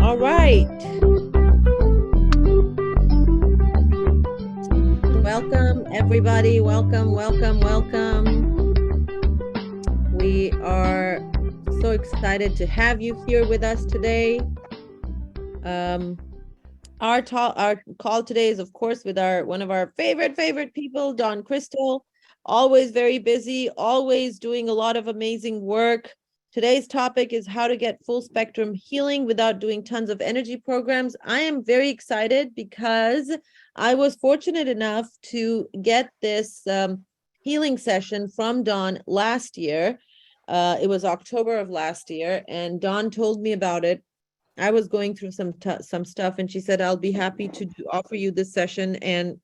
All right. Welcome, everybody. Welcome, welcome, welcome. We are so excited to have you here with us today. Our call today is, of course, with one of our favorite people, Dawn Crystal. Always very busy, always doing a lot of amazing work. Today's topic is how to get full spectrum healing without doing tons of energy programs. I am very excited because I was fortunate enough to get this healing session from Dawn last year. It was October of last year, and Dawn told me about it. I was going through some stuff, and she said, I'll be happy to offer you this session. And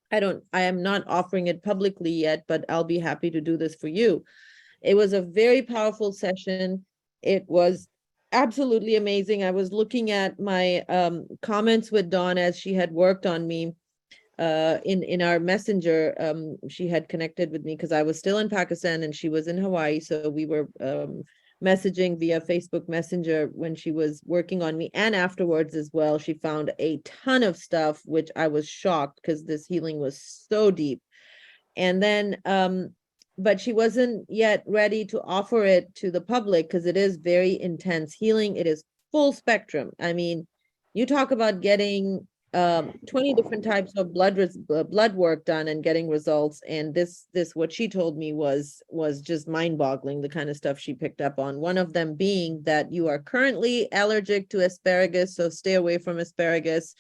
I am not offering it publicly yet, but I'll be happy to do this for you. It was a very powerful session. It was absolutely amazing. I was looking at my comments with Dawn as she had worked on me in our messenger. She had connected with me because I was still in Pakistan and she was in Hawaii. So we were messaging via Facebook Messenger when she was working on me, and afterwards as well. She found a ton of stuff, which I was shocked because this healing was so deep. And then but she wasn't yet ready to offer it to the public because it is very intense healing. It is full spectrum. I mean, you talk about getting 20 different types of blood work done and getting results, and this what she told me was just mind-boggling, the kind of stuff she picked up on. One of them being that you are currently allergic to asparagus, so stay away from asparagus.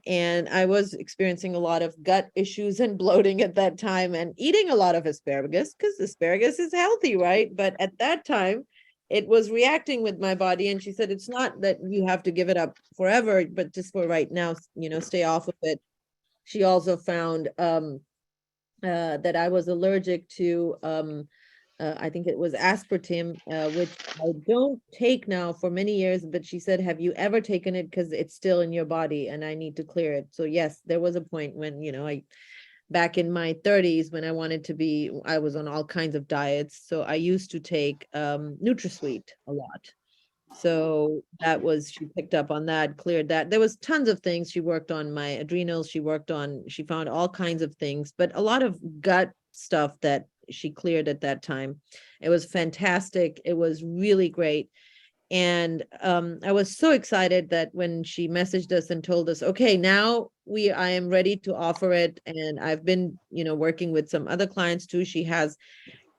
And I was experiencing a lot of gut issues and bloating at that time, and eating a lot of asparagus because asparagus is healthy, right? But at that time it was reacting with my body, and she said it's not that you have to give it up forever, but just for right now, stay off of it. She also found that I was allergic to I think it was aspartame, which I don't take now for many years. But she said, have you ever taken it? Because it's still in your body and I need to clear it. So yes, there was a point when, back in my 30s, when I was on all kinds of diets. So I used to take NutraSweet a lot. So she picked up on that, cleared that. There was tons of things. She worked on my adrenals. She found all kinds of things, but a lot of gut stuff that she cleared at that time. It was fantastic. It was really great. And I was so excited that when she messaged us and told us, okay, now I am ready to offer it. And I've been, working with some other clients too. She has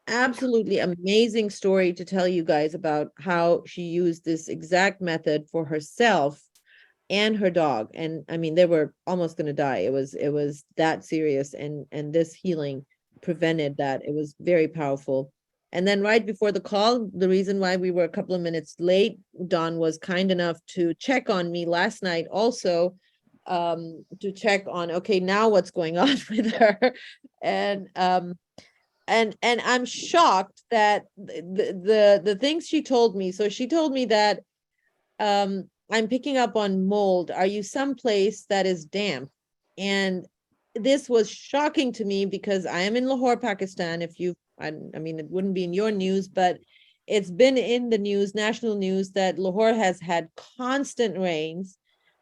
absolutely amazing story to tell you guys about how she used this exact method for herself and her dog. And I mean, they were almost going to die. It was that serious, and this healing prevented that. It was very powerful. And then right before the call, the reason why we were a couple of minutes late, Dawn was kind enough to check on me last night also, to check on, okay, now what's going on with her. And I'm shocked that the things she told me. So she told me that I'm picking up on mold. Are you someplace that is damp? And this was shocking to me because I am in Lahore, Pakistan. I mean, it wouldn't be in your news, but it's been in the news, national news, that Lahore has had constant rains.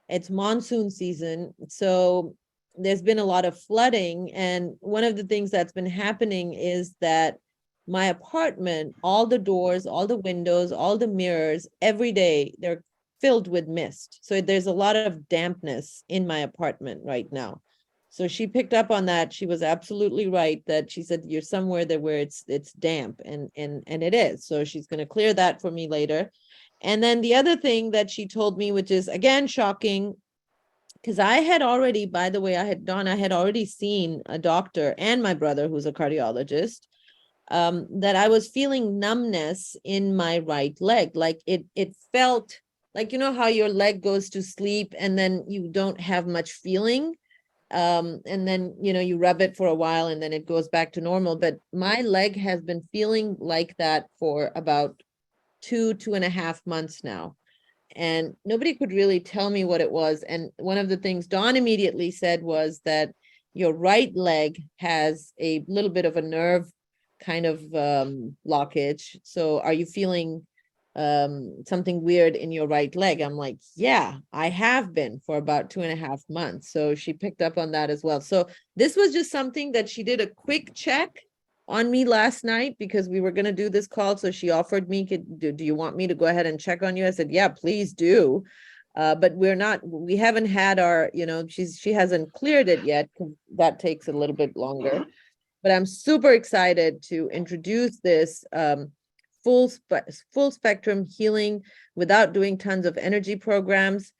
It's monsoon season. So there's been a lot of flooding. And one of the things that's been happening is that my apartment, all the doors, all the windows, all the mirrors, every day they're filled with mist. So there's a lot of dampness in my apartment right now. So she picked up on that. She was absolutely right that she said, you're somewhere there where it's damp, and it is. So she's going to clear that for me later. And then the other thing that she told me, which is again shocking, because I had already, by the way, I had already seen a doctor and my brother, who's a cardiologist, that I was feeling numbness in my right leg. Like it felt like, how your leg goes to sleep and then you don't have much feeling. And then, you rub it for a while and then it goes back to normal. But my leg has been feeling like that for about 2.5 months now. And nobody could really tell me what it was. And one of the things Dawn immediately said was that your right leg has a little bit of a nerve kind of blockage. So are you feeling something weird in your right leg. I'm like, yeah, I have been for about 2.5 months. So she picked up on that as well. So this was just something that she did a quick check on me last night because we were going to do this call. So she offered me, do you want me to go ahead and check on you? I said, yeah, please do. But we haven't had our, she hasn't cleared it yet because that takes a little bit longer. But I'm super excited to introduce this full spectrum healing without doing tons of energy programs.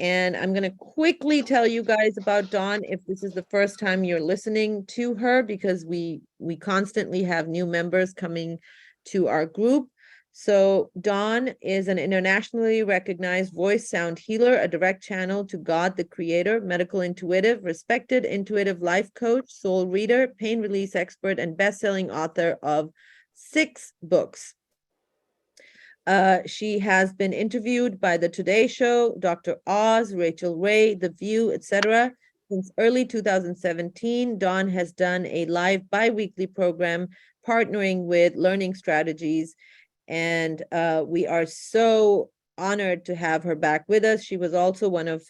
And I'm going to quickly tell you guys about Dawn if this is the first time you're listening to her, because we constantly have new members coming to our group. So Dawn is an internationally recognized voice sound healer, a direct channel to God, the creator, medical intuitive, respected intuitive life coach, soul reader, pain release expert, and best-selling author of 6 books. She has been interviewed by The Today Show, Dr. Oz, Rachel Ray, The View, etc. Since early 2017, Dawn has done a live bi-weekly program partnering with Learning Strategies, and we are so honored to have her back with us. She was also one of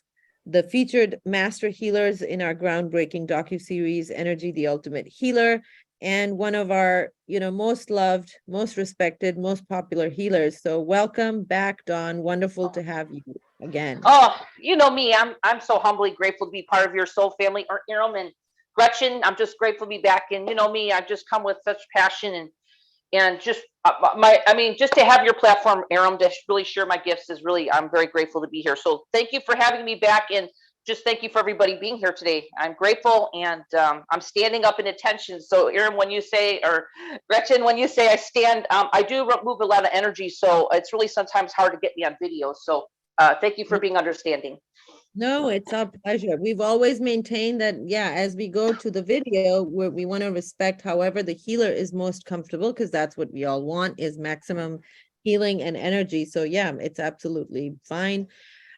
the featured master healers in our groundbreaking docuseries, Energy, the Ultimate Healer, and one of our, most loved, most respected, most popular healers. So welcome back, Dawn. Wonderful to have you again. Oh, you know me. I'm so humbly grateful to be part of your soul family, and Gretchen. I'm just grateful to be back. And you know me, I've just come with such passion and just just to have your platform, Aram, to really share my gifts is really, I'm very grateful to be here. So thank you for having me back, and just thank you for everybody being here today. I'm grateful, and I'm standing up in attention. So Aram, when you say, or Gretchen, when you say I stand, I do move a lot of energy, so it's really sometimes hard to get me on video. So thank you for being understanding. No, it's our pleasure. We've always maintained that, yeah, as we go to the video, we want to respect however the healer is most comfortable, because that's what we all want, is maximum healing and energy. So yeah, it's absolutely fine.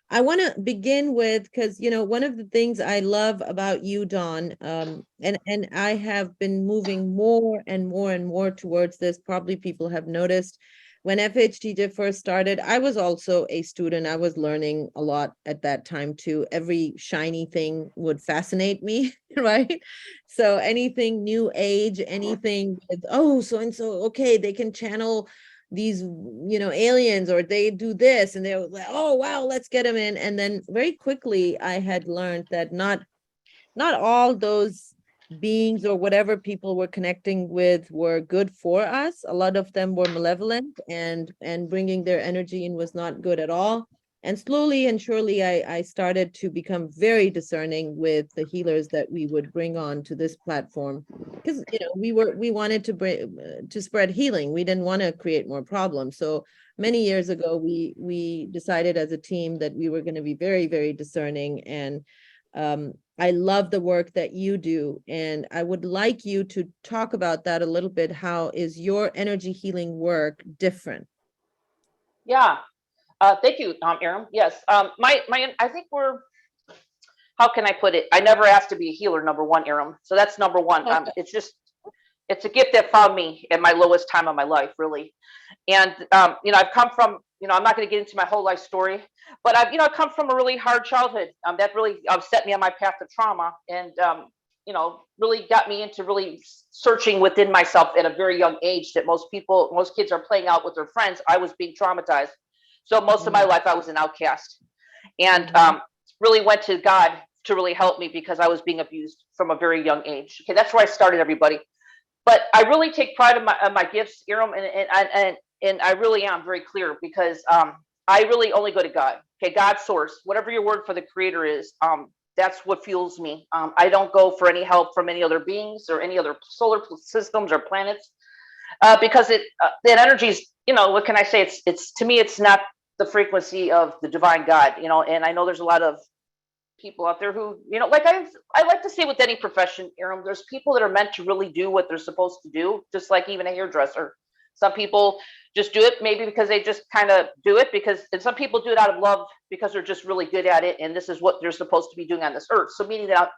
I want to begin with, because one of the things I love about you, Dawn, and I have been moving more and more and more towards this. Probably people have noticed when FHD first started, I was also a student. I was learning a lot at that time too. Every shiny thing would fascinate me, right? So anything new age, anything with, oh, so and so, okay, they can channel these aliens, or they do this, and they're like, oh wow, let's get them in. And then very quickly I had learned that not all those beings or whatever people were connecting with were good for us. A lot of them were malevolent, and bringing their energy in was not good at all. And slowly and surely I started to become very discerning with the healers that we would bring on to this platform, because we wanted to spread healing. We didn't want to create more problems. So many years ago we decided as a team that we were going to be very, very discerning. And I love the work that you do, and I would like you to talk about that a little bit. How is your energy healing work different? Yeah. Thank you, Aram. Yes. I think how can I put it? I never asked to be a healer, number one, Aram. So that's number one. It's a gift that found me at my lowest time of my life, really. And I've come from, I'm not going to get into my whole life story, but I've come from a really hard childhood that really set me on my path to trauma, and really got me into really searching within myself at a very young age. That most kids are playing out with their friends. I was being traumatized, so most of my life I was an outcast, and really went to God to really help me because I was being abused from a very young age. Okay, that's where I started, everybody. But I really take pride in my gifts, Iram, and I really am very clear, because I really only go to God. Okay, God's source, whatever your word for the creator is, that's what fuels me. I don't go for any help from any other beings or any other solar systems or planets, because that energy is, what can I say? It's to me, it's not the frequency of the divine God, and I know there's a lot of people out there who, like I like to say with any profession, Aaron, there's people that are meant to really do what they're supposed to do, just like even a hairdresser. Some people just do it maybe because they just kind of do it and some people do it out of love because they're just really good at it, and this is what they're supposed to be doing on this earth. So meaning that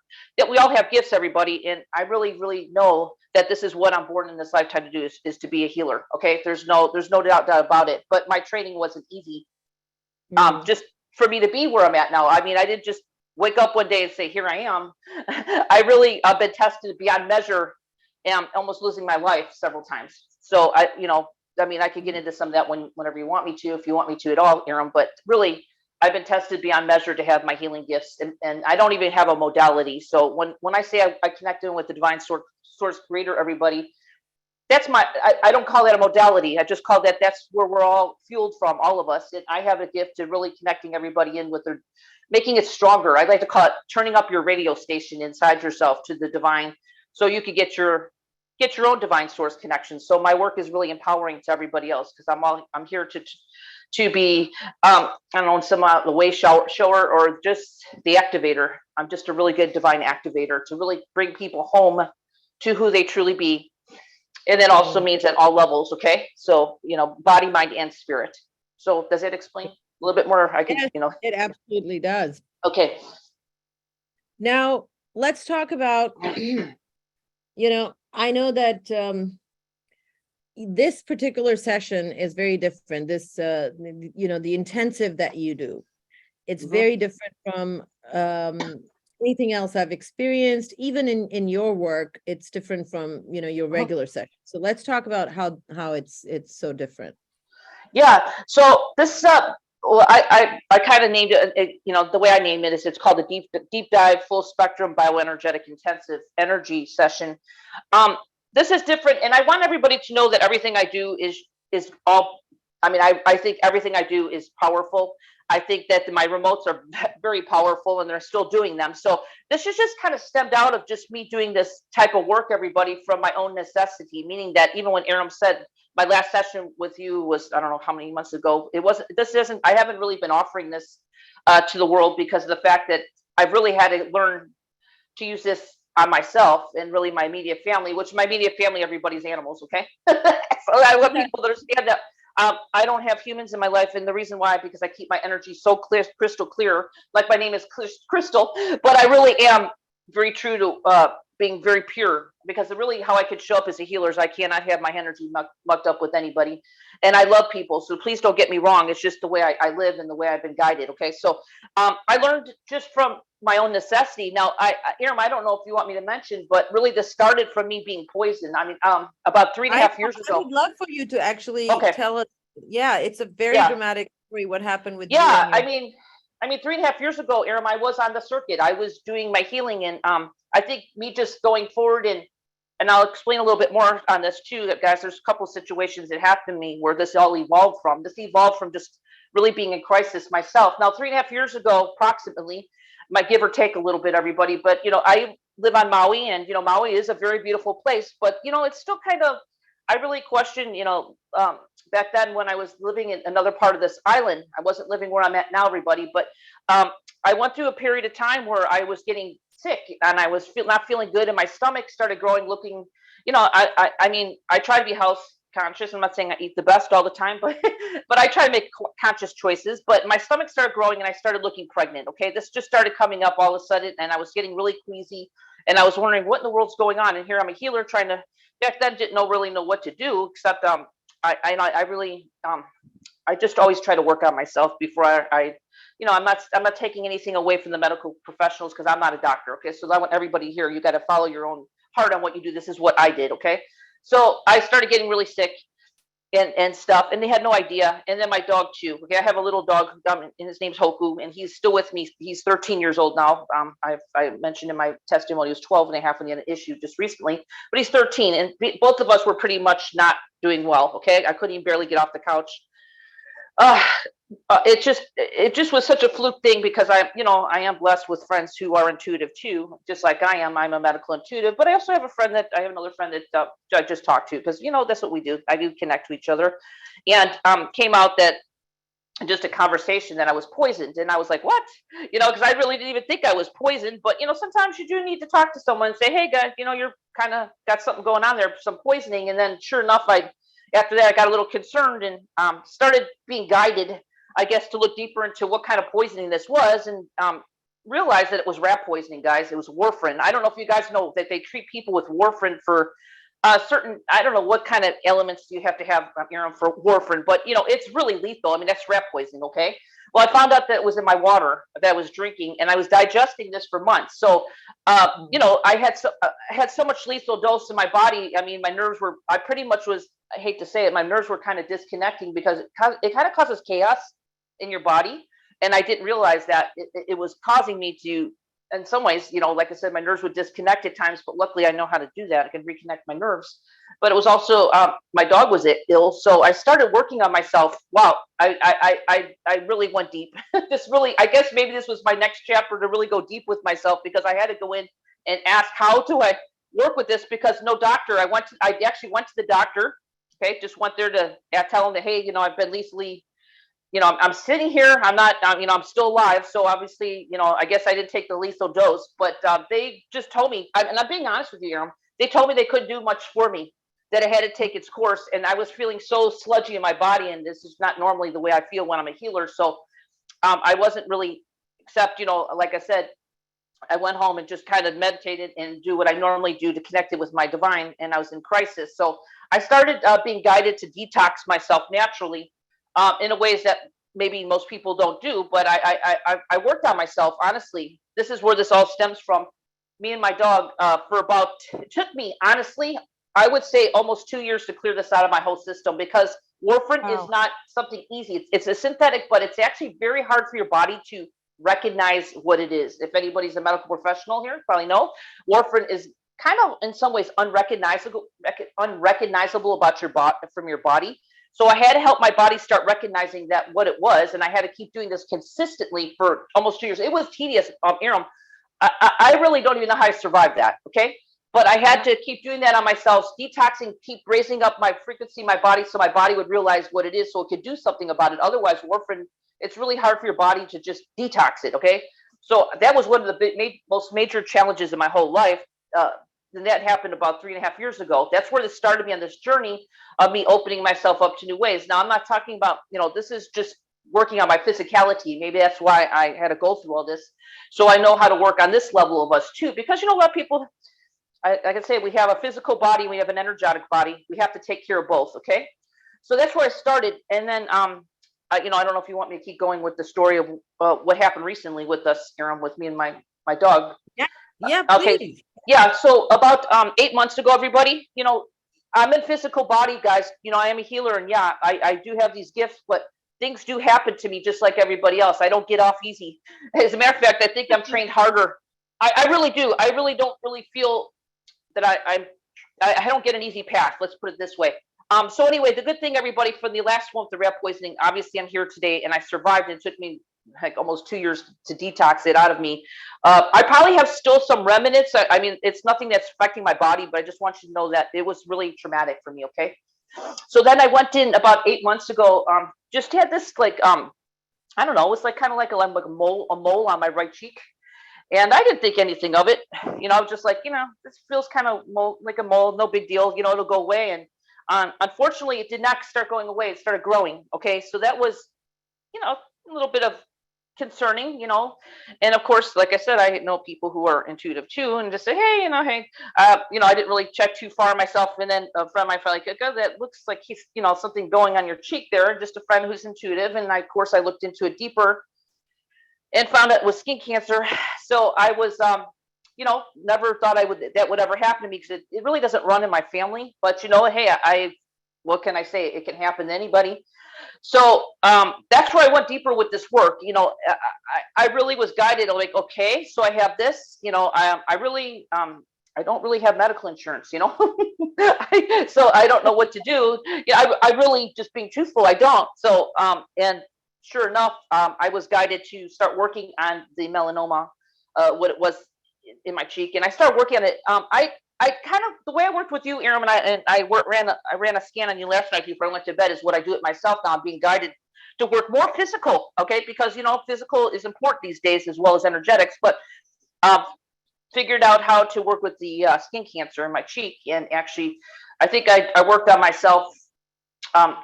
we all have gifts, everybody, and I really, really know that this is what I'm born in this lifetime to do is to be a healer. Okay, there's no doubt about it. But my training wasn't easy. Just for me to be where I'm at now. I mean, I didn't just wake up one day and say, here I am. I really been tested beyond measure and almost losing my life several times. So I could get into some of that whenever you want me to, if you want me to at all, Aaron, but really I've been tested beyond measure to have my healing gifts, and I don't even have a modality. So when I say I connect in with the divine source creator, everybody, that's I don't call that a modality. I just call that's where we're all fueled from, all of us. And I have a gift to really connecting everybody in with making it stronger. I'd like to call it turning up your radio station inside yourself to the divine, so you could get your own divine source connection. So my work is really empowering to everybody else, because I'm here to be I don't know, some the way shower or just the activator. I'm just a really good divine activator to really bring people home to who they truly be. And that also means at all levels. Okay, so body, mind, and spirit. So does it explain a little bit more? Yes, it absolutely does. Okay, now let's talk about I know that this particular session is very different. This the intensive that you do, it's very different from anything else I've experienced. Even in your work, it's different from your regular session. So let's talk about how it's so different. Yeah. So this well, I kind of named it, the way I named it is it's called the deep dive full spectrum bioenergetic intensive energy session. This is different, and I want everybody to know that everything I do is all. I mean, I think everything I do is powerful. I think that my remotes are very powerful, and they're still doing them. So this is just kind of stemmed out of just me doing this type of work, everybody, from my own necessity. Meaning that even when Aram said my last session with you was, I don't know how many months ago, I haven't really been offering this to the world because of the fact that I've really had to learn to use this on myself and really my immediate family, which my immediate family, everybody's animals. Okay. So I want people to understand that I don't have humans in my life, and the reason why, because I keep my energy so clear, crystal clear. Like my name is Crystal, but I really am very true to being very pure, because really how I could show up as a healer is I cannot have my energy mucked up with anybody, and I love people. So please don't get me wrong. It's just the way I live and the way I've been guided. Okay, so I learned just from my own necessity. Now, Aram, I don't know if you want me to mention, but really this started from me being poisoned. I mean, about 3.5 years ago. I would love for you to actually tell us. Yeah, it's a very dramatic story. What happened with you? Yeah, I mean, 3.5 years ago, Aram, I was on the circuit. I was doing my healing, and I think me just going forward and I'll explain a little bit more on this too, that guys, there's a couple of situations that happened to me where this all evolved from. This evolved from just really being in crisis myself. Now, 3.5 years ago, approximately, might give or take a little bit, everybody, but I live on Maui, and Maui is a very beautiful place, but it's still kind of, I really question, back then when I was living in another part of this island, I wasn't living where I'm at now, everybody, but I went through a period of time where I was getting sick, and I was not feeling good, and my stomach started growing, looking, I mean, I try to be health conscious. I'm not saying I eat the best all the time, but I try to make conscious choices. But my stomach started growing, and I started looking pregnant. Okay, this just started coming up all of a sudden, and I was getting really queasy, and I was wondering what in the world's going on. And here I'm a healer trying to, back then didn't really know what to do, except I really I just always try to work on myself before I'm not taking anything away from the medical professionals, because I'm not a doctor. Okay, so I want everybody here, you got to follow your own heart on what you do. This is what I did. Okay, so I started getting really sick and stuff, and they had no idea. And then my dog too. Okay, I have a little dog, and his name's Hoku, and he's still with me. He's 13 years old now. I mentioned in my testimony he was 12 and a half when he had an issue just recently, but he's 13, and both of us were pretty much not doing well. Okay, I couldn't even barely get off the couch. It just was such a fluke thing, because I am blessed with friends who are intuitive too, just like I am. I'm a medical intuitive, but I also have another friend that I just talked to, because that's what we do. I do connect to each other, and came out that just a conversation that I was poisoned, and I was like, what? Because I really didn't even think I was poisoned, but sometimes you do need to talk to someone and say, hey guys, you're kind of got something going on there, some poisoning, and then sure enough, after that, I got a little concerned and started being guided, I guess, to look deeper into what kind of poisoning this was, and realized that it was rat poisoning, guys. It was warfarin. I don't know if you guys know that they treat people with warfarin for certain, I don't know what kind of elements you have to have, for warfarin, but it's really lethal. I mean, that's rat poisoning, okay? Well, I found out that it was in my water that I was drinking, and I was digesting this for months. So, I had so much lethal dose in my body. I mean, my nerves were. I pretty much was. I hate to say it, my nerves were kind of disconnecting because it kind of causes chaos in your body, and I didn't realize that it was causing me to, in some ways, like I said, my nerves would disconnect at times, but luckily I know how to do that. I can reconnect my nerves. But it was also my dog was ill, so I started working on myself. Wow, I really went deep. This really, I guess maybe this was my next chapter to really go deep with myself, because I had to go in and ask, how do I work with this? Because no doctor. I actually went to the doctor. Okay, just went there to tell him that, hey, I've been lethally, I'm sitting here. I'm not, I'm still alive. So obviously, I guess I didn't take the lethal dose, but they just told me, and I'm being honest with you, they told me they couldn't do much for me, that I had to take its course. And I was feeling so sludgy in my body. And this is not normally the way I feel when I'm a healer. So I wasn't really, except, like I said, I went home and just kind of meditated and do what I normally do to connect it with my divine. And I was in crisis. So I started being guided to detox myself naturally, in a ways that maybe most people don't do. But I worked on myself, honestly. This is where this all stems from. Me and my dog, for about, it took me, honestly, I would say almost 2 years to clear this out of my whole system, because warfarin is Wow. not something easy. It's a synthetic, but it's actually very hard for your body to recognize what it is. If anybody's a medical professional here, probably know warfarin is kind of in some ways unrecognizable about your body, from your body. So I had to help my body start recognizing that what it was, and I had to keep doing this consistently for almost 2 years. It was tedious, Aram. I really don't even know how I survived that. Okay, but I had Yeah. to keep doing that on myself, detoxing, keep raising up my frequency, my body, so my body would realize what it is, so it could do something about it. Otherwise, warfarin, it's really hard for your body to just detox it. Okay, so that was one of the most major challenges in my whole life. Uh, and that happened about 3.5 years ago. That's where this started me on this journey of me opening myself up to new ways. Now, I'm not talking about, this is just working on my physicality. Maybe that's why I had to go through all this. So I know how to work on this level of us too. Because you know what, people, like I say, we have a physical body, we have an energetic body. We have to take care of both. Okay. So that's where I started. And then, I don't know if you want me to keep going with the story of what happened recently with us, Aaron, with me and my dog. Yeah. Yeah, Okay. please. Yeah. So about 8 months ago, everybody, I'm in physical body, guys. I am a healer, and yeah, I do have these gifts, but things do happen to me just like everybody else. I don't get off easy. As a matter of fact, I think I'm trained harder. I really do. I really don't really feel that I don't get an easy path. Let's put it this way. So anyway, the good thing, everybody, from the last one with the rat poisoning, obviously I'm here today and I survived. And it took me like almost 2 years to detox it out of me. I probably have still some remnants. I mean, it's nothing that's affecting my body, but I just want you to know that it was really traumatic for me. Okay. So then I went in about 8 months ago. Just had this like I don't know. It was like kind of like a mole on my right cheek. And I didn't think anything of it. I was just like, this feels kind of like a mole, no big deal. It'll go away. And unfortunately, it did not start going away. It started growing. Okay, so that was, a little bit of concerning. And of course, like I said, I know people who are intuitive too, and just say, hey, hey, I didn't really check too far myself. And then a friend of mine felt like, oh, that looks like he's, something going on your cheek there. Just a friend who's intuitive, and of course, I looked into it deeper and found out it was skin cancer. So I was, never thought that would ever happen to me, because it really doesn't run in my family. But hey, what can I say? It can happen to anybody. So that's where I went deeper with this work. I really was guided. I'm like, okay, so I have this. I really, I don't really have medical insurance. So I don't know what to do. I really, just being truthful, I don't. So and sure enough, I was guided to start working on the melanoma, what it was in my cheek, and I started working on it. I kind of, the way I worked with you, Aaron, and I ran a scan on you last night before I went to bed, is what I do it myself now. I'm being guided to work more physical, okay? Because physical is important these days as well as energetics. But um, figured out how to work with the skin cancer in my cheek, and actually, I think I worked on myself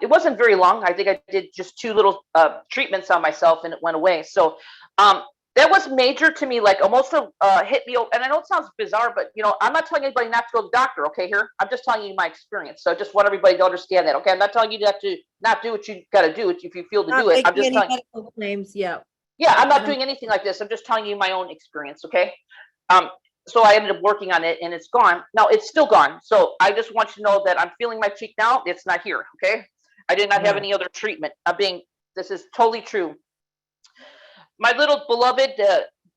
it wasn't very long. I think I did just two little treatments on myself and it went away. So that was major to me, like almost hit me. And I know it sounds bizarre, but I'm not telling anybody not to go to the doctor. Okay, here I'm just telling you my experience. So I just want everybody to understand that. Okay, I'm not telling you to not do what you got to do if you feel to Not do it. I'm making just any telling. medical claims. Yeah. Yeah, I'm not And doing anything like this. I'm just telling you my own experience. Okay. Um, so I ended up working on it and it's gone. Now it's still gone. So I just want you to know that I'm feeling my cheek now. It's not here. Okay. I did not have wow. any other treatment. This is totally true. My little beloved,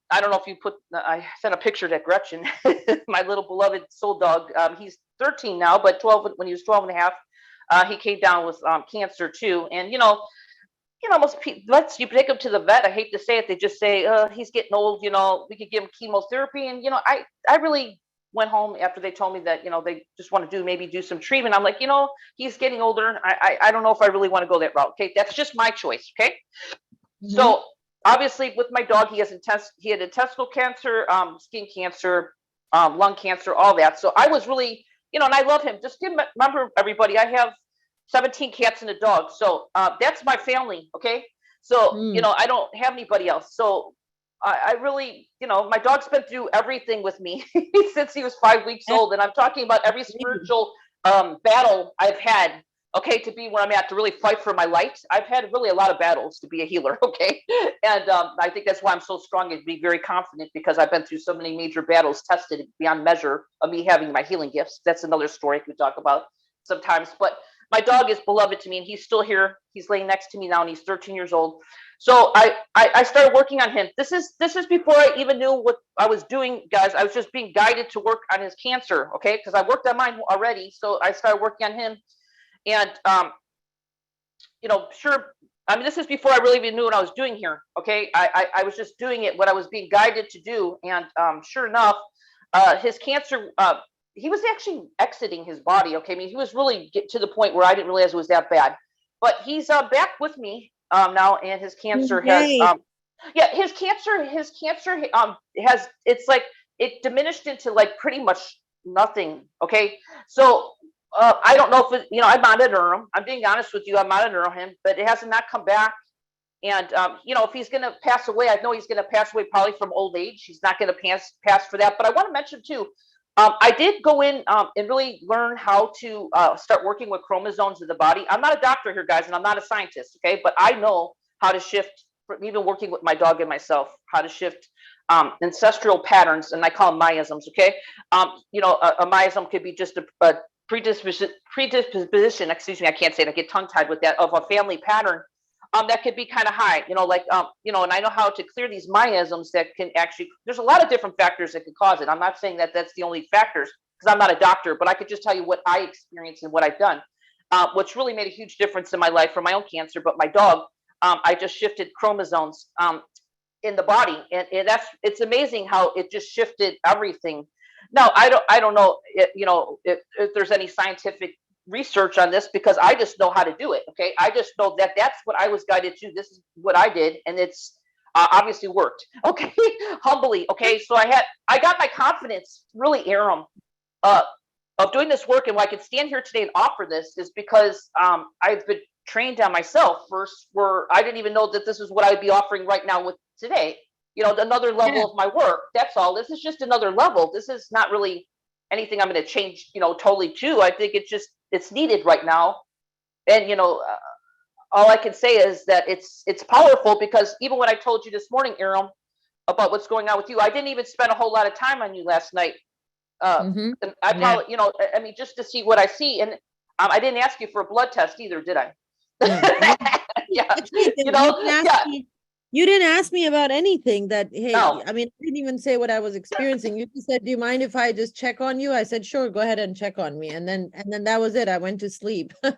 I don't know if you I sent a picture to Gretchen, my little beloved soul dog. He's 13 now, but 12 when he was 12 and a half. He came down with cancer too. And, most people, let's you take him to the vet. I hate to say it. They just say, he's getting old, we could give him chemotherapy. And, I really went home after they told me that, they just want to maybe do some treatment. I'm like, he's getting older. I don't know if I really want to go that route. Okay. That's just my choice. Okay. Mhm. So obviously with my dog, he had intestinal cancer, skin cancer, lung cancer, all that. So I was really, and I love him. Just remember everybody, I have 17 cats and a dog. So that's my family. Okay. So, Mm. I don't have anybody else. So I really, my dog's been through everything with me since he was 5 weeks That's old. And I'm talking about every crazy. spiritual battle I've had, okay, to be where I'm at, to really fight for my light. I've had really a lot of battles to be a healer, okay? And I think that's why I'm so strong and be very confident, because I've been through so many major battles, tested beyond measure of me having my healing gifts. That's another story I could talk about sometimes. But my dog is beloved to me, and he's still here. He's laying next to me now, and he's 13 years old. So I started working on him. This is before I even knew what I was doing, guys. I was just being guided to work on his cancer, okay? Because I worked on mine already. So I started working on him. And sure, I mean, this is before I really even knew what I was doing here. Okay, I was just doing it what I was being guided to do, and sure enough, his cancer. He was actually exiting his body. Okay, I mean, he was really get to the point where I didn't realize it was that bad. But he's back with me now, and his cancer has Yay. yeah, his cancer has, it's like it diminished into like pretty much nothing. Okay, so I don't know if I monitor him. I'm being honest with you. I monitor him, but it has not come back. And if he's going to pass away, I know he's going to pass away probably from old age. He's not going to pass for that. But I want to mention too, I did go in and really learn how to start working with chromosomes in the body. I'm not a doctor here, guys, and I'm not a scientist. Okay, but I know how to shift. Even working with my dog and myself, how to shift ancestral patterns, and I call them miasms. Okay, a miasm could be just a predisposition, excuse me, I can't say it, I get tongue tied with that, of a family pattern that could be kind of high, like, and I know how to clear these miasms that can actually, there's a lot of different factors that could cause it. I'm not saying that that's the only factors, because I'm not a doctor, but I could just tell you what I experienced and what I've done, which really made a huge difference in my life for my own cancer. But my dog, I just shifted chromosomes in the body, and it's amazing how it just shifted everything. Now I don't know if there's any scientific research on this, because I just know how to do it. Okay, I just know that that's what I was guided to. This is what I did, and it's obviously worked. Okay, humbly. Okay, so I got my confidence really, Aram, uh, of doing this work, and why I could stand here today and offer this is because I've been trained on myself first, where I didn't even know that this is what I'd be offering right now with today. Another Yeah. level of my work. That's all. This is just another level. This is not really anything I'm going to change, totally to. I think it's needed right now. And all I can say is that it's powerful, because even when I told you this morning, Aram, about what's going on with you, I didn't even spend a whole lot of time on you last night. Mm-hmm. And I Yeah. probably, I mean, just to see what I see. And I didn't ask you for a blood test either, did I? No. No. Yeah, Actually, you didn't ask yeah, me. You didn't ask me about anything that, hey, no, I mean, I didn't even say what I was experiencing. You just said, "Do you mind if I just check on you?" I said, "Sure, go ahead and check on me." And then that was it. I went to sleep. yeah.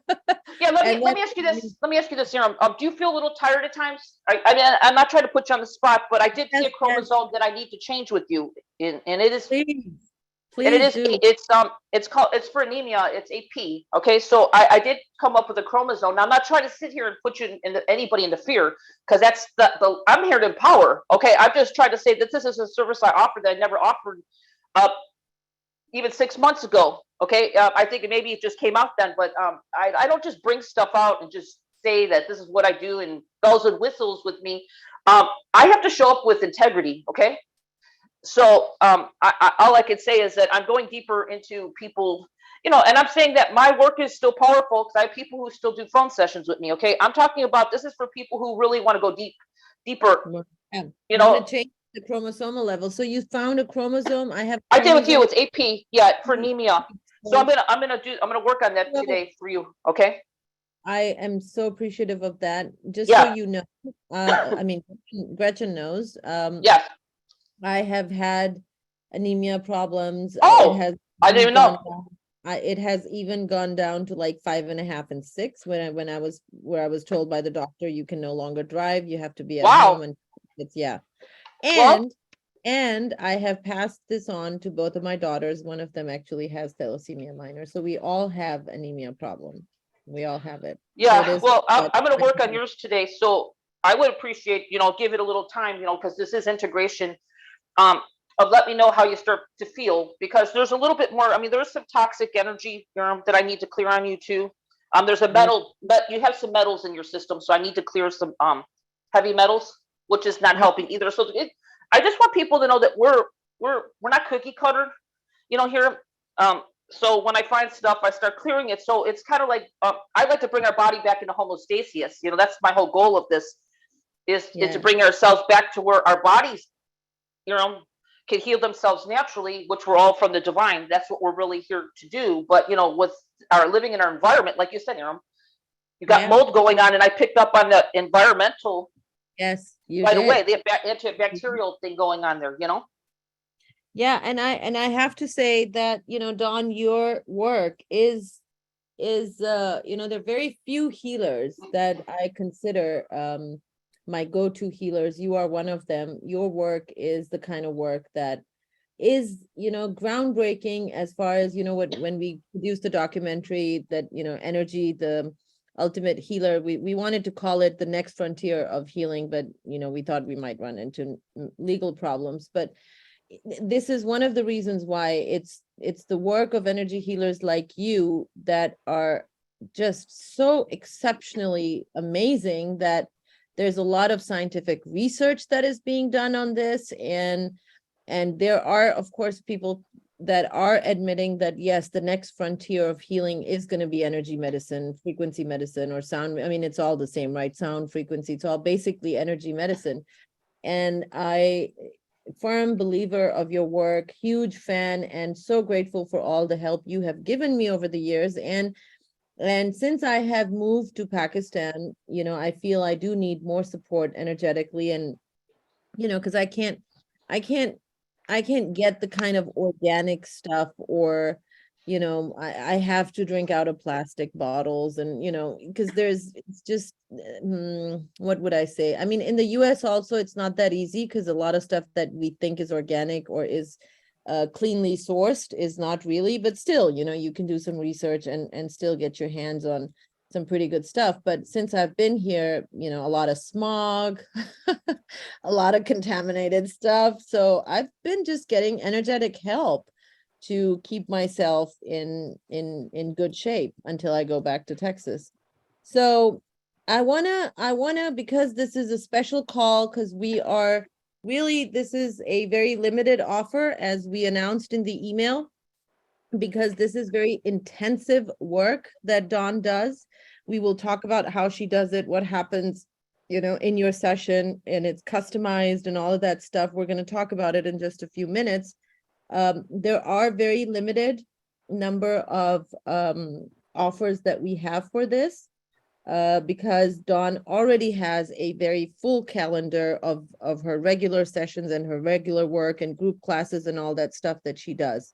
Let me And let then, me ask you I this. mean, Let me ask you this, Serum. Do you feel a little tired at times? I mean, I'm not trying to put you on the spot, but I did see yes, a yes, chromosome that I need to change with you, and it is please, and it please is do. it's called, it's for anemia, it's AP. Okay, so I did come up with a chromosome. Now I'm not trying to sit here and put you anybody into fear, because that's the I'm here to empower. Okay, I'm just trying to say that this is a service I offer that I never offered. uh even 6 months ago. Okay, I think maybe it just came out then, but I don't just bring stuff out and just say that this is what I do and bells and whistles with me. I have to show up with integrity. Okay, so all I can say is that I'm going deeper into people, and I'm saying that my work is still powerful because I have people who still do phone sessions with me. Okay, I'm talking about this is for people who really want to go deeper. Yeah. You Want to know, change the chromosomal level. So you found a chromosome. I have I did with you. chromosome. It's AP, yeah, for anemia. So So, I'm gonna work on that so today for you. Okay. I am so appreciative of that. Just so Yeah. you know, I mean, Gretchen knows, Yes. I have had anemia problems. It Oh, has I didn't even even gone know. down. It has even gone down to like 5.5 and 6 when I was where I was told by the doctor you can no longer drive, you have to be at home, Wow. and it's yeah. Well, And I have passed this on to both of my daughters. One of them actually has thalassemia minor, so we all have anemia problem. We all have it. So it yeah. is Well, that I'm gonna work on yours today. So I would appreciate, give it a little time, because this is integration. Um, of let me know how you start to feel because there's a little bit more. I mean, there's some toxic energy, that I need to clear on you too. There's a yeah, metal, but you have some metals in your system, so I need to clear some heavy metals, which is not yeah, helping either. So I just want people to know that we're not cookie cutter, here. So when I find stuff, I start clearing it. So it's kind of like I like to bring our body back into homeostasis. That's my whole goal of this is to yeah, bring ourselves back to where our bodies, you know, can heal themselves naturally, which we're all from the divine. That's what we're really here to do. But with our living in our environment, like you said, you got yeah. mold going on, and I picked up on the environmental Yes, you right away. did. The antibacterial thing going on there. Yeah, and I have to say that, Dawn, your work is there are very few healers that I consider my go-to healers. You are one of them. Your work is the kind of work that is, groundbreaking as far as, when we produced the documentary that, energy, the ultimate healer, we wanted to call it the next frontier of healing, but, we thought we might run into legal problems. But this is one of the reasons why it's the work of energy healers like you that are just so exceptionally amazing that there's a lot of scientific research that is being done on this, and there are of course people that are admitting that yes, the next frontier of healing is going to be energy medicine, frequency medicine, or sound. I mean, it's all the same, right? Sound, frequency, it's all basically energy medicine. And I firm believer of your work, huge fan, and so grateful for all the help you have given me over the years. And since I have moved to Pakistan, I feel I do need more support energetically, and because I can't I can't get the kind of organic stuff, or I have to drink out of plastic bottles, and because it's just what would I say? I mean, in the US also it's not that easy, because a lot of stuff that we think is organic or is cleanly sourced is not really, but still, you can do some research and still get your hands on some pretty good stuff. But since I've been here, a lot of smog, a lot of contaminated stuff. So I've been just getting energetic help to keep myself in good shape until I go back to Texas. So I wanna because this is a special call, because we are really, this is a very limited offer as we announced in the email, because this is very intensive work that Dawn does. We will talk about how she does it, what happens, in your session, and it's customized and all of that stuff. We're going to talk about it in just a few minutes. There are very limited number of offers that we have for this, because Dawn already has a very full calendar of her regular sessions and her regular work and group classes and all that stuff that she does.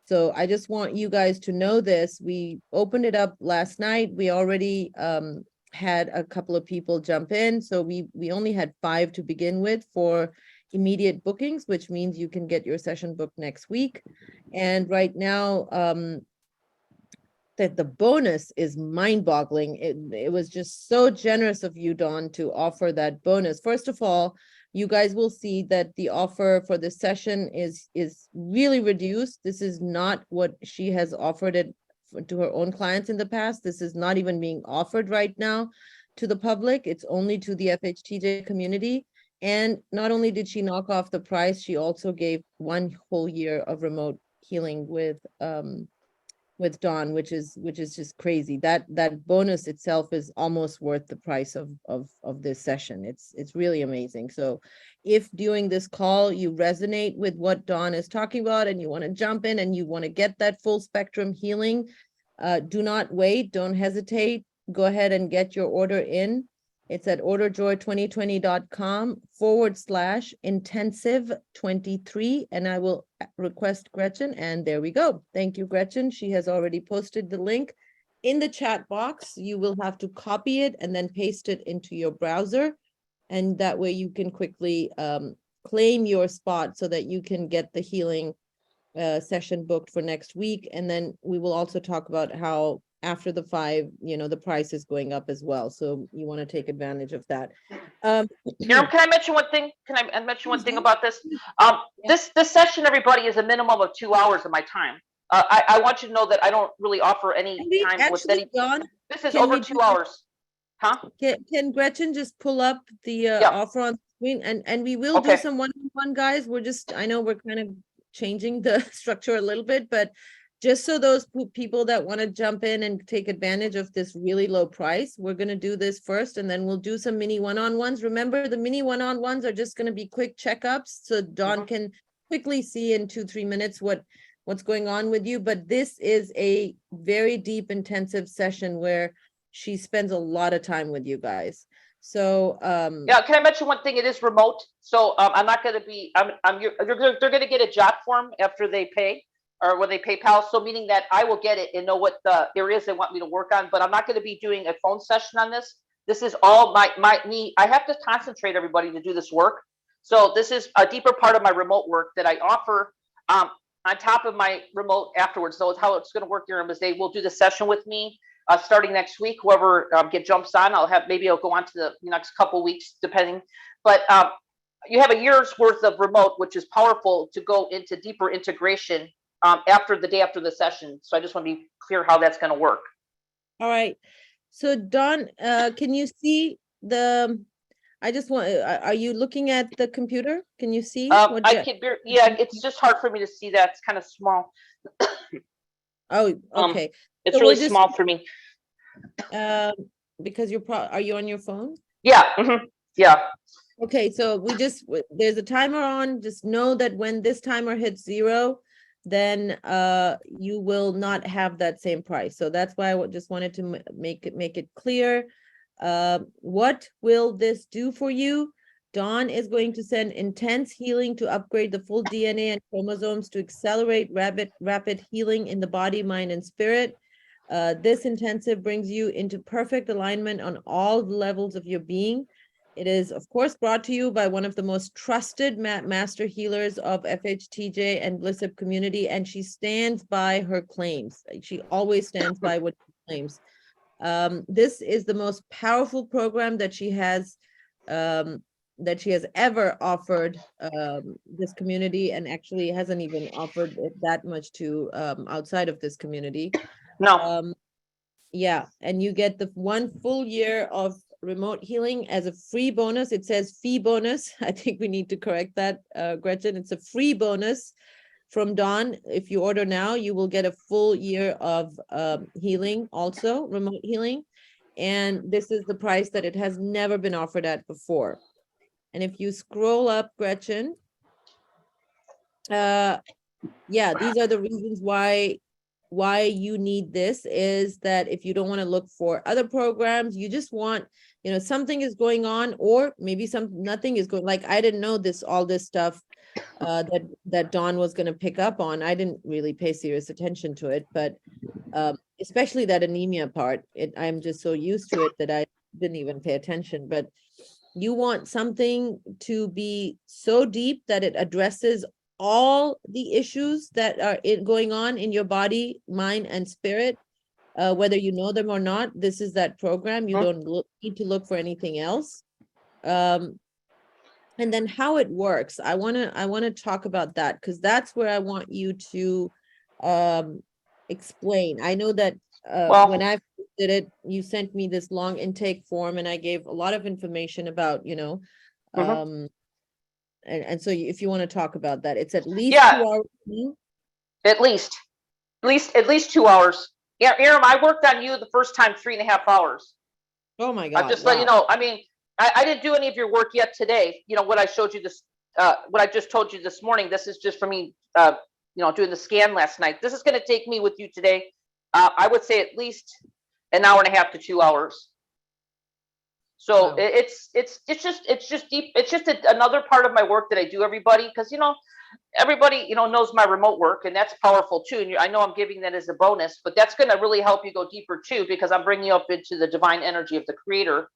So I just want you guys to know this. We opened it up last night. We already had a couple of people jump in. So we only had 5 to begin with for immediate bookings, which means you can get your session booked next week. And right now, that the bonus is mind-boggling. It was just so generous of you, Dawn, to offer that bonus. First of all, you guys will see that the offer for this session is really reduced. This is not what she has offered it to her own clients in the past. This is not even being offered right now to the public. It's only to the FHTJ community. And not only did she knock off the price, she also gave 1 whole year of remote healing with Dawn, which is just crazy. That bonus itself is almost worth the price of this session. It's really amazing. So if during this call you resonate with what Dawn is talking about and you want to jump in and you want to get that full spectrum healing, do not wait, don't hesitate. Go ahead and get your order in. It's at orderjoy2020.com/intensive23, and I will request Gretchen, and there we go. Thank you, Gretchen. She has already posted the link in the chat box. You will have to copy it and then paste it into your browser, and that way you can quickly claim your spot so that you can get the healing session booked for next week. And then we will also talk about how after the 5, the price is going up as well. So you want to take advantage of that. Can I mention one thing? Can I mention one thing about this? Yeah. This session, everybody, is a minimum of 2 hours of my time. I want you to know that I don't really offer any time with any. John, this is over 2 hours. Huh? Can Gretchen just pull up the offer on screen, and we will do some one-on-one, guys. I know we're kind of changing the structure a little bit, but just so those people that want to jump in and take advantage of this really low price, we're going to do this first, and then we'll do some mini one-on-ones. Remember, the mini one-on-ones are just going to be quick checkups, so Dawn can quickly see in 2-3 minutes what's going on with you. But this is a very deep, intensive session where she spends a lot of time with you guys. So yeah, can I mention one thing? It is remote, so I'm not going to be. They're going to get a job form after they pay, or when they PayPal. So meaning that I will get it and know what the areas they want me to work on. But I'm not going to be doing a phone session on this. This is all me. I have to concentrate, everybody, to do this work. So this is a deeper part of my remote work that I offer on top of my remote afterwards. So how it's going to work, Durham, is they will do the session with me. Starting next week, whoever jumps on, I'll go on to the next couple weeks, depending. But you have a year's worth of remote, which is powerful to go into deeper integration after the day after the session. So I just want to be clear how that's going to work. All right. So Dawn, can you see the? Are you looking at the computer? Can you see? I can. Yeah, it's just hard for me to see that. It's kind of small. Oh, okay. It's really small for me. Because are you on your phone? Yeah. Yeah. Okay, so there's a timer on. Just know that when this timer hits 0, then you will not have that same price. So that's why I just wanted to make it clear. What will this do for you? Dawn is going to send intense healing to upgrade the full DNA and chromosomes to accelerate rapid healing in the body, mind, and spirit. This intensive brings you into perfect alignment on all levels of your being. It is, of course, brought to you by one of the most trusted master healers of FHTJ and Blissip community, and she stands by her claims. She always stands by what she claims. This is the most powerful program that she has ever offered this community, and actually hasn't even offered it that much to outside of this community. No. Yeah, and you get the 1 full year of remote healing as a free bonus. It says fee bonus. I think we need to correct that, Gretchen. It's a free bonus from Dawn. If you order now, you will get a full year of healing, also remote healing. And this is the price that it has never been offered at before. And if you scroll up, Gretchen, yeah, these are the reasons why you need this, is that if you don't want to look for other programs, you just want, something is going on, or maybe nothing is going, like I didn't know all this stuff that Dawn was going to pick up on. I didn't really pay serious attention to it, but especially that anemia part, I'm just so used to it that I didn't even pay attention. But you want something to be so deep that it addresses all the issues that are going on in your body, mind, and spirit, whether you know them or not. This is that program. You don't need to look for anything else. and then how it works. I want to talk about that, because that's where I want you to explain. I know that when Well, I did it, you sent me this long intake form, and I gave a lot of information about, mhm. um and so if you want to talk about that, it's at least Yeah, 2 hours. at least, at least 2 hours. Yeah, Aaron, I worked on you the first time 3.5 hours. Oh my I'm God, just letting you wow. know. I mean, I didn't do any of your work yet today. What I showed you this, what I just told you this morning. This is just for me, doing the scan last night. This is going to take me with you today. I would say at least an hour and a half to 2 hours. So Wow. it's just deep. It's just another part of my work that I do, everybody, because everybody knows my remote work, and that's powerful too. And I know I'm giving that as a bonus, but that's going to really help you go deeper too, because I'm bringing you up into the divine energy of the creator,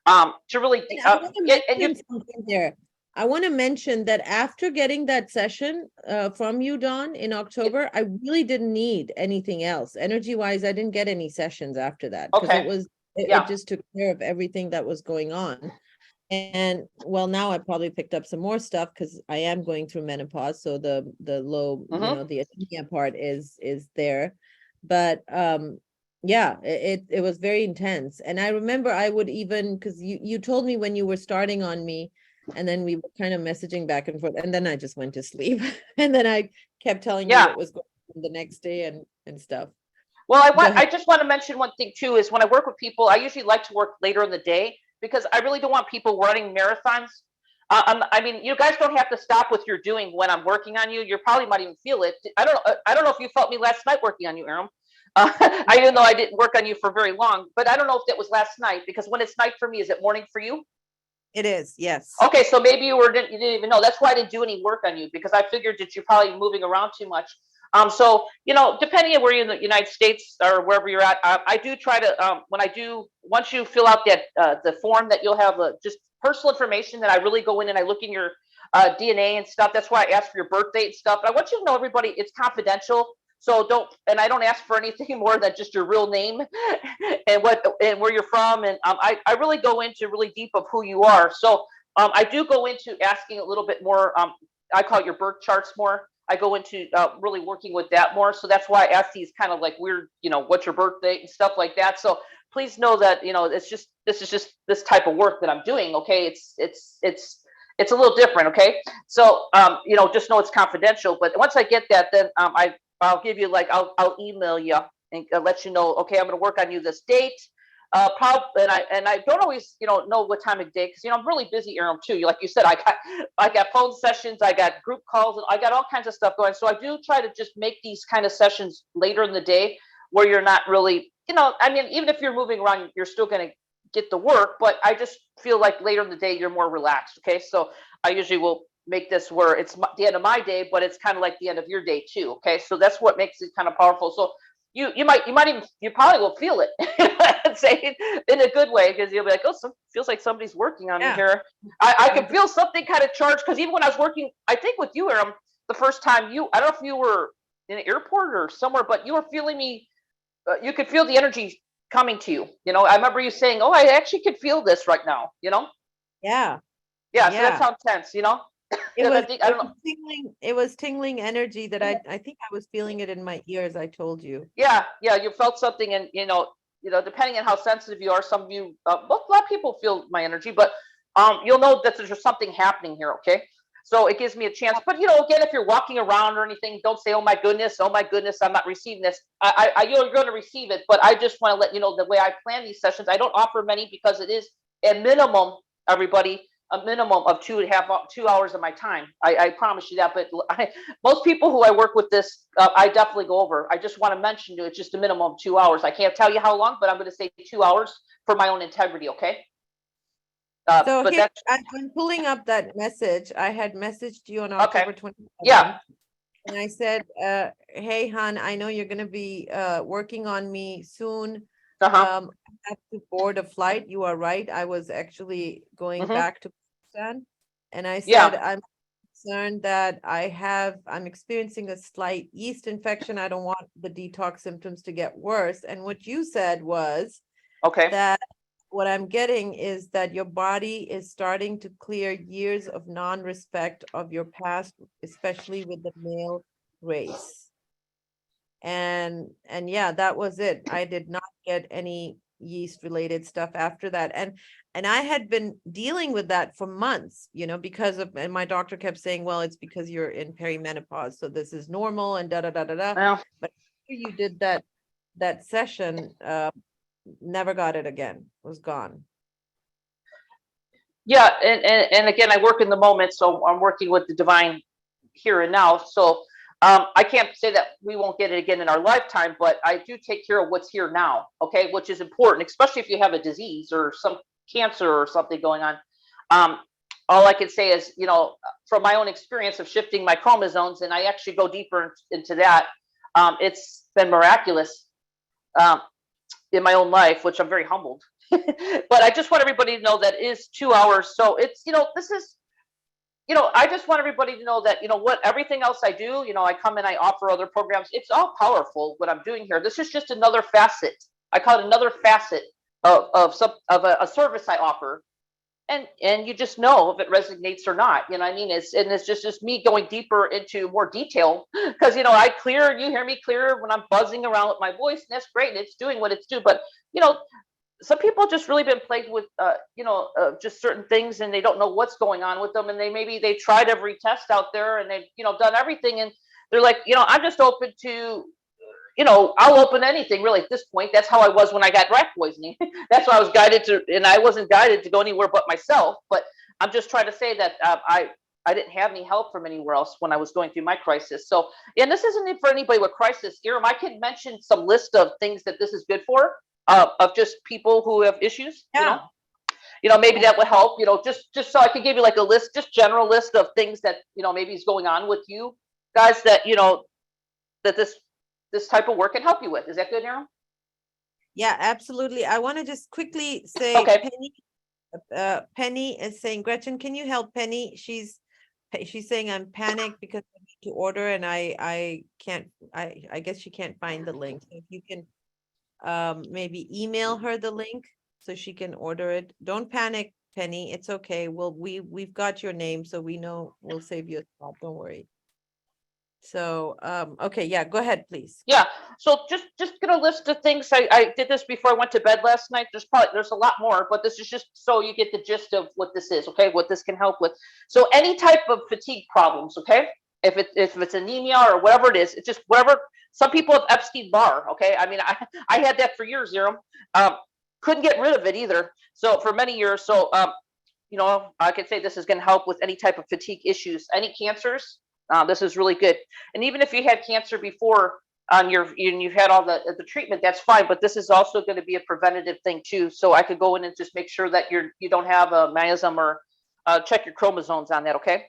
to really And I want to get. And you, mention something there. I want to mention that after getting that session from you, Dawn, in October, I really didn't need anything else. Energy wise, I didn't get any sessions after that, because okay, it yeah, just took care of everything that was going on. And well, now I probably picked up some more stuff because I am going through menopause. So the low, mm-hmm. the anemia part is there. But yeah, it was very intense. And I remember I would even, because you told me when you were starting on me, and then we were kind of messaging back and forth, and then I just went to sleep. And then I kept telling you Yeah. what was going on the next day and stuff. Well, Go ahead. I just want to mention one thing too, is when I work with people, I usually like to work later in the day, because I really don't want people running marathons. I mean, you guys don't have to stop what you're doing when I'm working on you. You probably might even feel it. I don't know if you felt me last night working on you, Aram. Even though I didn't work on you for very long, but I don't know if that was last night, because when it's night for me, is it morning for you? It is, yes. Okay, so maybe you didn't even know. That's why I didn't do any work on you, because I figured that you're probably moving around too much. So depending on where you're in the United States or wherever you're at, I do try to, when I do, once you fill out that the form, that you'll have just personal information, that I really go in and I look in your DNA and stuff. That's why I ask for your birth date and stuff. But I want you to know, everybody, it's confidential. So don't, and I don't ask for anything more than just your real name and where you're from, and I really go into really deep of who you are. So I do go into asking a little bit more. I call it your birth charts more. I go into really working with that more. So that's why I ask these kind of like weird, what's your birth date and stuff like that. So please know that this is just this type of work that I'm doing. Okay, it's a little different. Okay, so just know it's confidential. But once I get that, then I'll give you, like, I'll email you and let you know. Okay, I'm going to work on you this date. And I don't always know what time of day, because I'm really busy, Aaron, too. Like you said, I got phone sessions, I got group calls, and I got all kinds of stuff going. So I do try to just make these kind of sessions later in the day, where you're not really, I mean, even if you're moving around, you're still going to get the work. But I just feel like later in the day you're more relaxed. Okay, so I usually will make this where it's the end of my day, but it's kind of like the end of your day too. Okay, so that's what makes it kind of powerful. So you probably will feel it, say in a good way, because you'll be like, oh, feels like somebody's working on me Yeah. here. I could feel something kind of charged, because even when I was working, I think with you, Aram, the first time, I don't know if you were in an airport or somewhere, but you were feeling me. You could feel the energy coming to you. I remember you saying, oh, I actually could feel this right now. Yeah. Yeah, so that's Yeah. how intense. It And I was think, I it don't was know. tingling, it was tingling energy that I think I was feeling it in my ears, I told you. Yeah, yeah, you felt something, and depending on how sensitive you are, some of you, well, a lot of people feel my energy, but you'll know that there's something happening here. Okay, so it gives me a chance. But again, if you're walking around or anything, don't say, oh my goodness, I'm not receiving this. You're going to receive it, but I just want to let you know, the way I plan these sessions, I don't offer many, because it is a minimum, everybody, a minimum of 2 hours of my time. I promise you that. But most people who I work with this, I definitely go over. I just want to mention to you, it's just a minimum of 2 hours. I can't tell you how long, but I'm going to say 2 hours for my own integrity. Okay. So But here, that's I'm pulling up that message. I had messaged you on okay. October Yeah. 27th, and I said, hey, hon, I know you're going to be working on me soon. Uh huh. I have to board a flight. You are right. I was actually going Hmm. back to Pakistan, and I said, Yeah. I'm concerned that I'm experiencing a slight yeast infection. I don't want the detox symptoms to get worse. And what you said was Okay. that what I'm getting is that your body is starting to clear years of non-respect of your past, especially with the male race. And yeah, that was it. I did not get any yeast related stuff after that. And I had been dealing with that for months, because of, and my doctor kept saying, well, it's because you're in perimenopause, so this is normal and da da da da da. Well, But after you did that session, never got it again. It was gone. yeah, and again, I work in the moment, so I'm working with the divine here and now. So I can't say that we won't get it again in our lifetime, but I do take care of what's here now, okay, which is important, especially if you have a disease or some cancer or something going on. Um, all I can say is, from my own experience of shifting my chromosomes, and I actually go deeper into that, it's been miraculous um, in my own life, which I'm very humbled. But I just want everybody to know that it is 2 hours. So it's, this is, I just want everybody to know that, what everything else I do, I come and I offer other programs. It's all powerful what I'm doing here. This is just another facet. I call it another facet of a service I offer. And you just know if it resonates or not. I mean, it's just me going deeper into more detail because I clear, you hear me clear when I'm buzzing around with my voice, and that's great, and it's doing what it's due. But you know, some people just really been plagued with just certain things, and they don't know what's going on with them, and they tried every test out there, and they've done everything, and they're like, I'm just open to, I'll open anything really at this point. That's how I was when I got rat poisoning. That's why I was guided to, and I wasn't guided to go anywhere but myself. But I'm just trying to say that I didn't have any help from anywhere else when I was going through my crisis. So, and this isn't for anybody with crisis. Iram, I can mention some list of things that this is good for, of just people who have issues. Yeah. Maybe that would help. Just so I could give you like a list, just general list of things that maybe is going on with you guys that that this type of work can help you with. Is that good, Aaron? Yeah, absolutely. I want to just quickly say, Okay. Penny is saying, Gretchen, can you help Penny? She's saying I'm panicked because I need to order and I can't, I guess she can't find the link. So if you can maybe email her the link so she can order it. Don't panic, Penny. It's okay. We've got your name, so we know we'll save you a spot. Don't worry. So, okay, yeah, go ahead, please. Yeah. So just get a list of things. I did this before I went to bed last night. There's a lot more, but this is just so you get the gist of what this is, okay? What this can help with. So any type of fatigue problems, okay? If it's anemia or whatever it is, it's just whatever. Some people have Epstein-Barr, okay? I mean, I had that for years, couldn't get rid of it either. So for many years, so I could say this is going to help with any type of fatigue issues, any cancers. This is really good. And even if you had cancer before you've had all the treatment, that's fine. But this is also going to be a preventative thing too. So I could go in and just make sure that you don't have a miasm or check your chromosomes on that. Okay.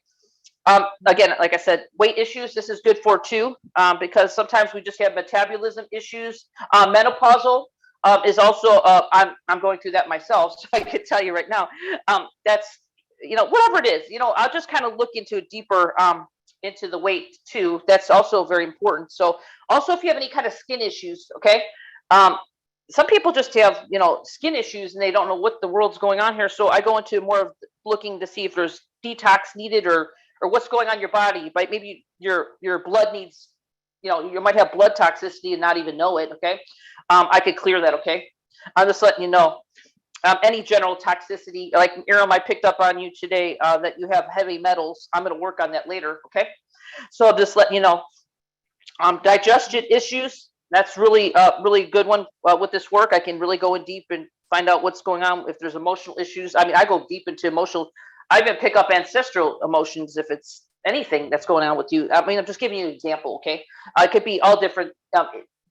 Again, like I said, weight issues, this is good for too, because sometimes we just have metabolism issues. Menopausal is also, I'm going through that myself, so I could tell you right now. That's, whatever it is, I'll just kind of look into it deeper, into the weight too. That's also very important. So also if you have any kind of skin issues, okay, some people just have skin issues and they don't know what the world's going on here. So I go into more of looking to see if there's detox needed or what's going on in your body. But maybe your blood needs, you might have blood toxicity and not even know it. Okay, I could clear that. Okay, I'm just letting you know. Any general toxicity, like Aram, I picked up on you today that you have heavy metals. I'm going to work on that later. Okay, so I'll just let you know. Digestion issues. That's really really good one with this work. I can really go in deep and find out what's going on. If there's emotional issues, I mean, I go deep into emotional. I even pick up ancestral emotions if it's anything that's going on with you. I mean, I'm just giving you an example. Okay, it could be all different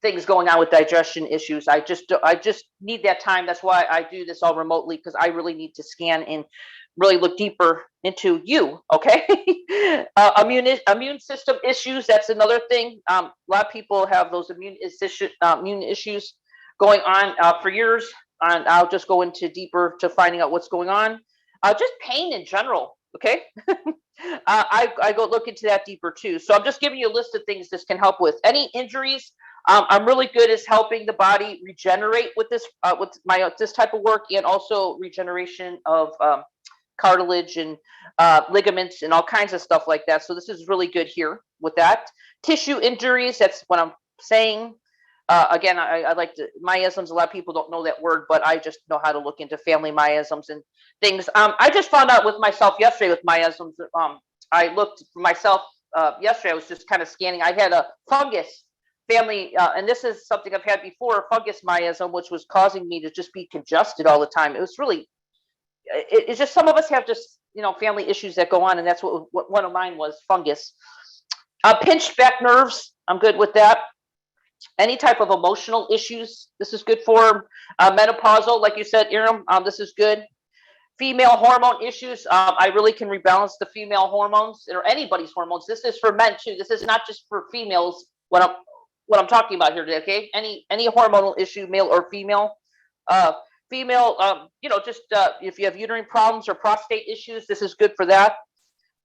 things going on with digestion issues. I just need that time. That's why I do this all remotely, because I really need to scan and really look deeper into you. Okay. Immune system issues, that's another thing. A lot of people have those immune issues going on for years, and I'll just go into deeper to finding out what's going on. Just pain in general. Okay. I go look into that deeper too. So I'm just giving you a list of things this can help with. Any injuries, I'm really good at helping the body regenerate with my this type of work, and also regeneration of cartilage and ligaments and all kinds of stuff like that. So this is really good here with that. Tissue injuries, that's what I'm saying. Again, I like to miasms. A lot of people don't know that word, but I just know how to look into family miasms and things. I just found out with myself yesterday with miasms. I looked for myself yesterday. I was just kind of scanning. I had a fungus family, and this is something I've had before, fungus miasm, which was causing me to just be congested all the time. It was really, it's just some of us have just family issues that go on, and that's what one of mine was, fungus. Pinched back nerves, I'm good with that. Any type of emotional issues, this is good for. Menopausal, like you said, Iram, this is good. Female hormone issues, I really can rebalance the female hormones or anybody's hormones. This is for men too. This is not just for females. What I'm talking about here today. Okay, any hormonal issue, male or female. Uh, Female, just if you have uterine problems or prostate issues, this is good for that.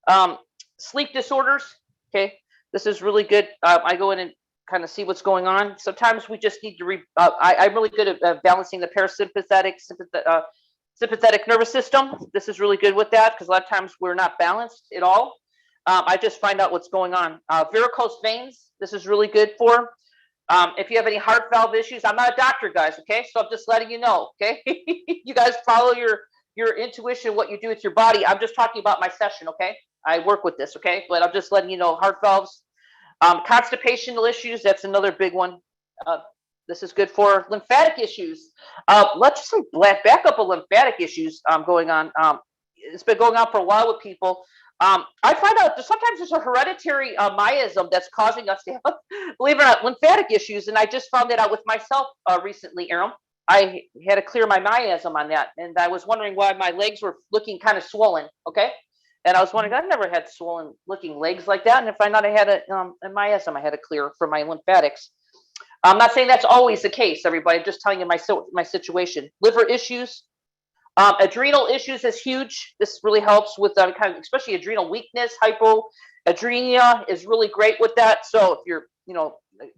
Um, Sleep disorders. Okay, this is really good. I go in and kind of see what's going on. Sometimes we just need to. I'm really good at balancing the sympathetic nervous system. This is really good with that because a lot of times we're not balanced at all. I just find out what's going on. Varicose veins. This is really good for. If you have any heart valve issues, I'm not a doctor, guys. Okay, so I'm just letting you know. Okay, you guys follow your intuition, what you do with your body. I'm just talking about my session. Okay, I work with this. Okay, but I'm just letting you know heart valves, constipational issues. That's another big one. This is good for lymphatic issues. Let's just say back up of lymphatic issues going on. It's been going on for a while with people. I find out that sometimes there's a hereditary miasm that's causing us to have, believe it or not, lymphatic issues. And I just found that out with myself recently, Aaron. I had to clear my miasm on that. And I was wondering why my legs were looking kind of swollen. Okay. And I was wondering, I've never had swollen looking legs like that. And if I not I had a miasm I had to clear for my lymphatics. I'm not saying that's always the case, everybody. I'm just telling you my situation. Liver issues, adrenal issues is huge. This really helps with kind of, especially adrenal weakness. Hypoadrenia is really great with that. So if you're,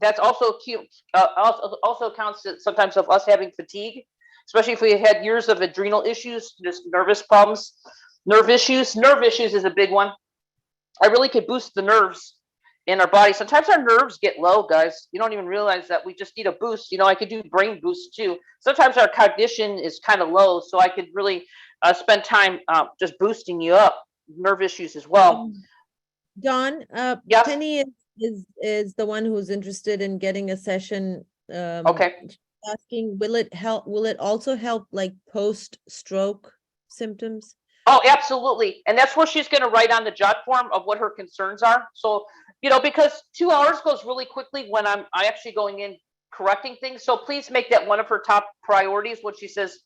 that's also cute. Also counts sometimes of us having fatigue, especially if we had years of adrenal issues, just nervous problems, nerve issues. Nerve issues is a big one. I really could boost the nerves in our body. Sometimes our nerves get low, guys. You don't even realize that we just need a boost. I could do brain boosts too. Sometimes our cognition is kind of low, so I could really spend time just boosting you up. Nerve issues as well. Don, Yes. Penny is the one who's interested in getting a session. Okay. Asking, will it help? Will it also help like post-stroke symptoms? Oh, absolutely. And that's where she's going to write on the jot form of what her concerns are. So, because 2 hours goes really quickly when I actually going in correcting things. So please make that one of her top priorities when she says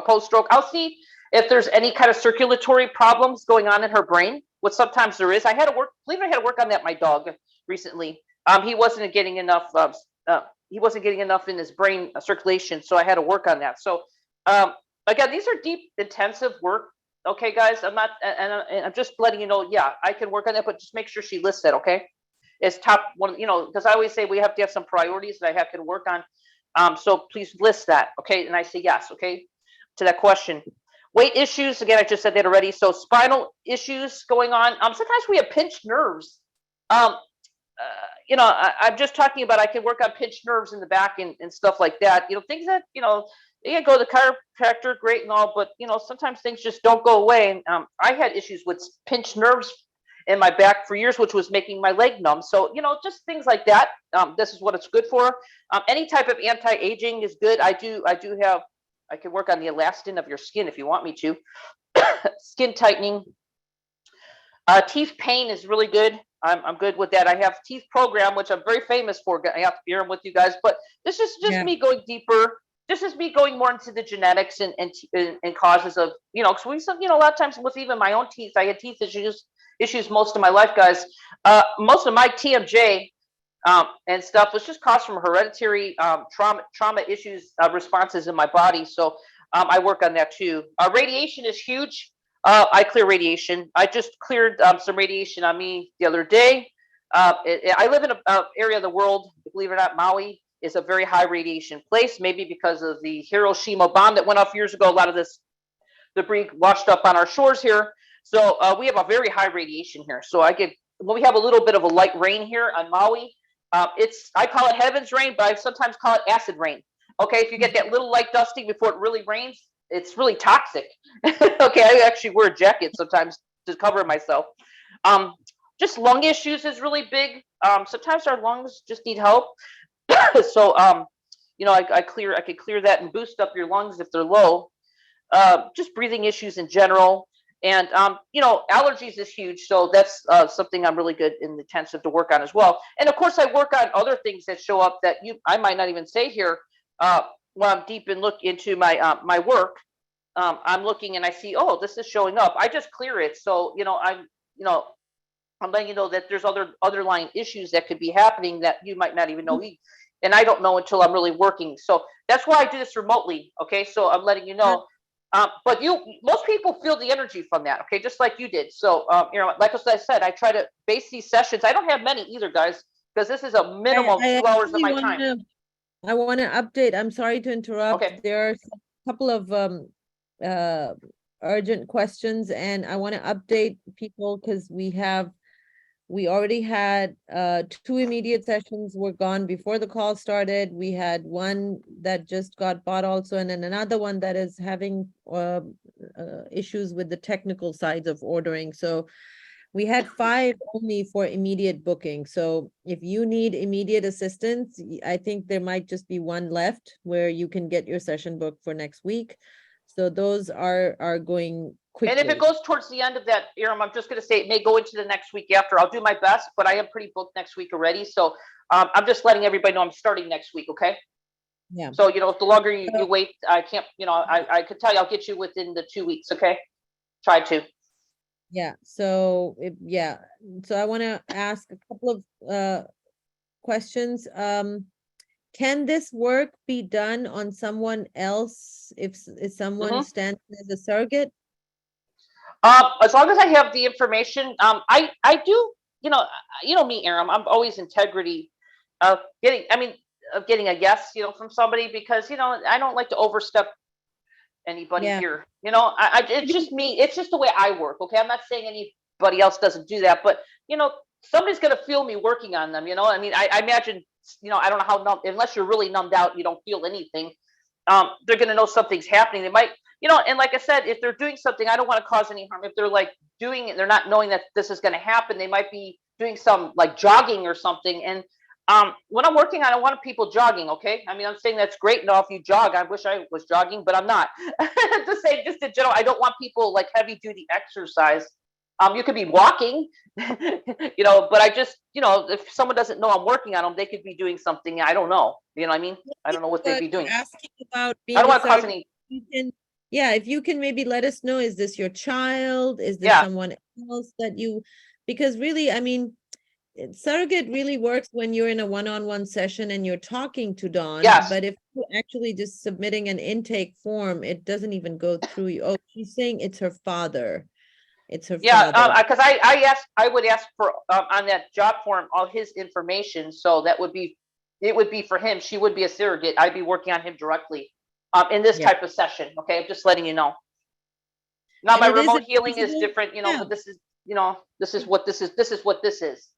post-stroke. I'll see if there's any kind of circulatory problems going on in her brain, which sometimes there is. I had to work on that, my dog, recently. He wasn't getting enough in his brain circulation, so I had to work on that. So again, these are deep, intensive work. Okay, guys, I'm just letting you know, yeah, I can work on that, but just make sure she lists that, okay? It's top one, because I always say we have to have some priorities that I have to work on. So please list that, okay? And I say yes, okay, to that question. Weight issues, again, I just said that already. So spinal issues going on. Sometimes we have pinched nerves. I'm just talking about I can work on pinched nerves in the back and stuff like that. Things that, you can go to the chiropractor, great and all, but sometimes things just don't go away. And I had issues with pinched nerves in my back for years, which was making my leg numb. So just things like that. This is what it's good for. Any type of anti-aging is good. I can work on the elastin of your skin if you want me to. Skin tightening. Teeth pain is really good. I'm good with that. I have teeth program, which I'm very famous for. I have to be with you guys, but this is just me going deeper. This is me going more into the genetics and causes of, because a lot of times with even my own teeth, I had teeth issues most of my life, guys. Most of my TMJ and stuff was just caused from hereditary trauma issues, responses in my body. So I work on that too. Radiation is huge. I clear radiation. I just cleared some radiation on me the other day. I live in a area of the world, believe it or not, Maui is a very high radiation place, maybe because of the Hiroshima bomb that went off years ago. A lot of this debris washed up on our shores here. So we have a very high radiation here. So when we have a little bit of a light rain here on Maui, I call it heaven's rain, but I sometimes call it acid rain. Okay, if you get that little light dusting before it really rains, it's really toxic. Okay, I actually wear a jacket sometimes to cover myself. Um, just lung issues is really big. Sometimes our lungs just need help. So I could clear that and boost up your lungs if they're low. Just breathing issues in general. And allergies is huge, so that's something I'm really good in the intensive to work on as well. And of course, I work on other things that show up that I might not even say here. When I'm deep and look into my work, I'm looking and I see, oh, this is showing up. I just clear it, so I'm letting you know that there's other underlying issues that could be happening that you might not even know. And I don't know until I'm really working. So that's why I do this remotely. Okay, so I'm letting you know. But most people feel the energy from that, okay, just like you did. So, like I said, I try to base these sessions. I don't have many either, guys, because this is a minimum I 2 hours of actually my want time. to, I want to update. I'm sorry to interrupt. Okay. There are a couple of uh urgent questions, and I want to update people because we already had two immediate sessions were gone before the call started. We had one that just got bought also, and then another one that is having issues with the technical sides of ordering. So we had 5 only for immediate booking. So if you need immediate assistance, I think there might just be one left where you can get your session booked for next week. So those are going quickly. And if it goes towards the end of that, Aram, I'm just going to say it may go into the next week after. I'll do my best, but I am pretty booked next week already. So I'm just letting everybody know I'm starting next week, okay? Yeah. So, if the longer you wait, I can't, I could tell you I'll get you within the 2 weeks, okay? Try to. Yeah. So So I want to ask a couple of questions. Can this work be done on someone else if someone stands as a surrogate? As long as I have the information, I do, me, Aram, I'm always integrity of getting a yes, from somebody because, I don't like to overstep anybody Yeah. here. It's just me. It's just the way I work. Okay. I'm not saying anybody else doesn't do that, but, somebody's going to feel me working on them. I imagine, I don't know how numb, unless you're really numbed out, you don't feel anything. They're going to know something's happening. They might, and like I said, if they're doing something, I don't want to cause any harm. If they're like doing it, they're not knowing that this is going to happen. They might be doing some like jogging or something. And when I'm working on, I want people jogging. Okay. I'm saying that's great. No, if you jog, I wish I was jogging, but I'm not. To say just in general, I don't want people like heavy duty exercise. You could be walking, but I just, if someone doesn't know I'm working on them, they could be doing something. I don't know. You know what I mean? I don't know what they'd be doing. Asking about I being don't a want to cause surrogate, any. if you can maybe let us know, is this your child? Is this Yeah. someone else that because really, surrogate really works when you're in a one-on-one session and you're talking to Dawn. Yes. But if you're actually just submitting an intake form, it doesn't even go through you. Oh, she's saying it's her father. It's her father. Because I would ask for on that job form all his information, so it would be for him. She would be a surrogate. I'd be working on him directly in this type of session. Okay, I'm just letting you know. Now And my it is remote healing is different, yeah. but this is what this is. This is what this is.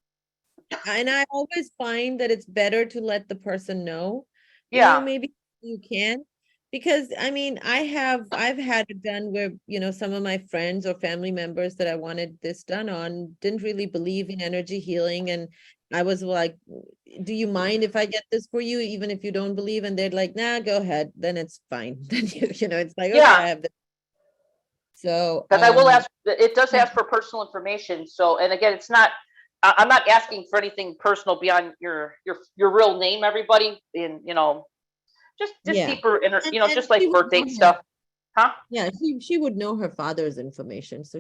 And I always find that it's better to let the person know. Yeah. Maybe you can. Because I've had it done where, some of my friends or family members that I wanted this done on didn't really believe in energy healing. And I was like, do you mind if I get this for you, even if you don't believe? And they're like, nah, go ahead. Then it's fine. Then it's like, okay, I have this. So because I will ask, it does ask for personal information. So, and again, it's not, I'm not asking for anything personal beyond your real name, everybody, and just deeper, just like birth date stuff, huh? Yeah, she would know her father's information, so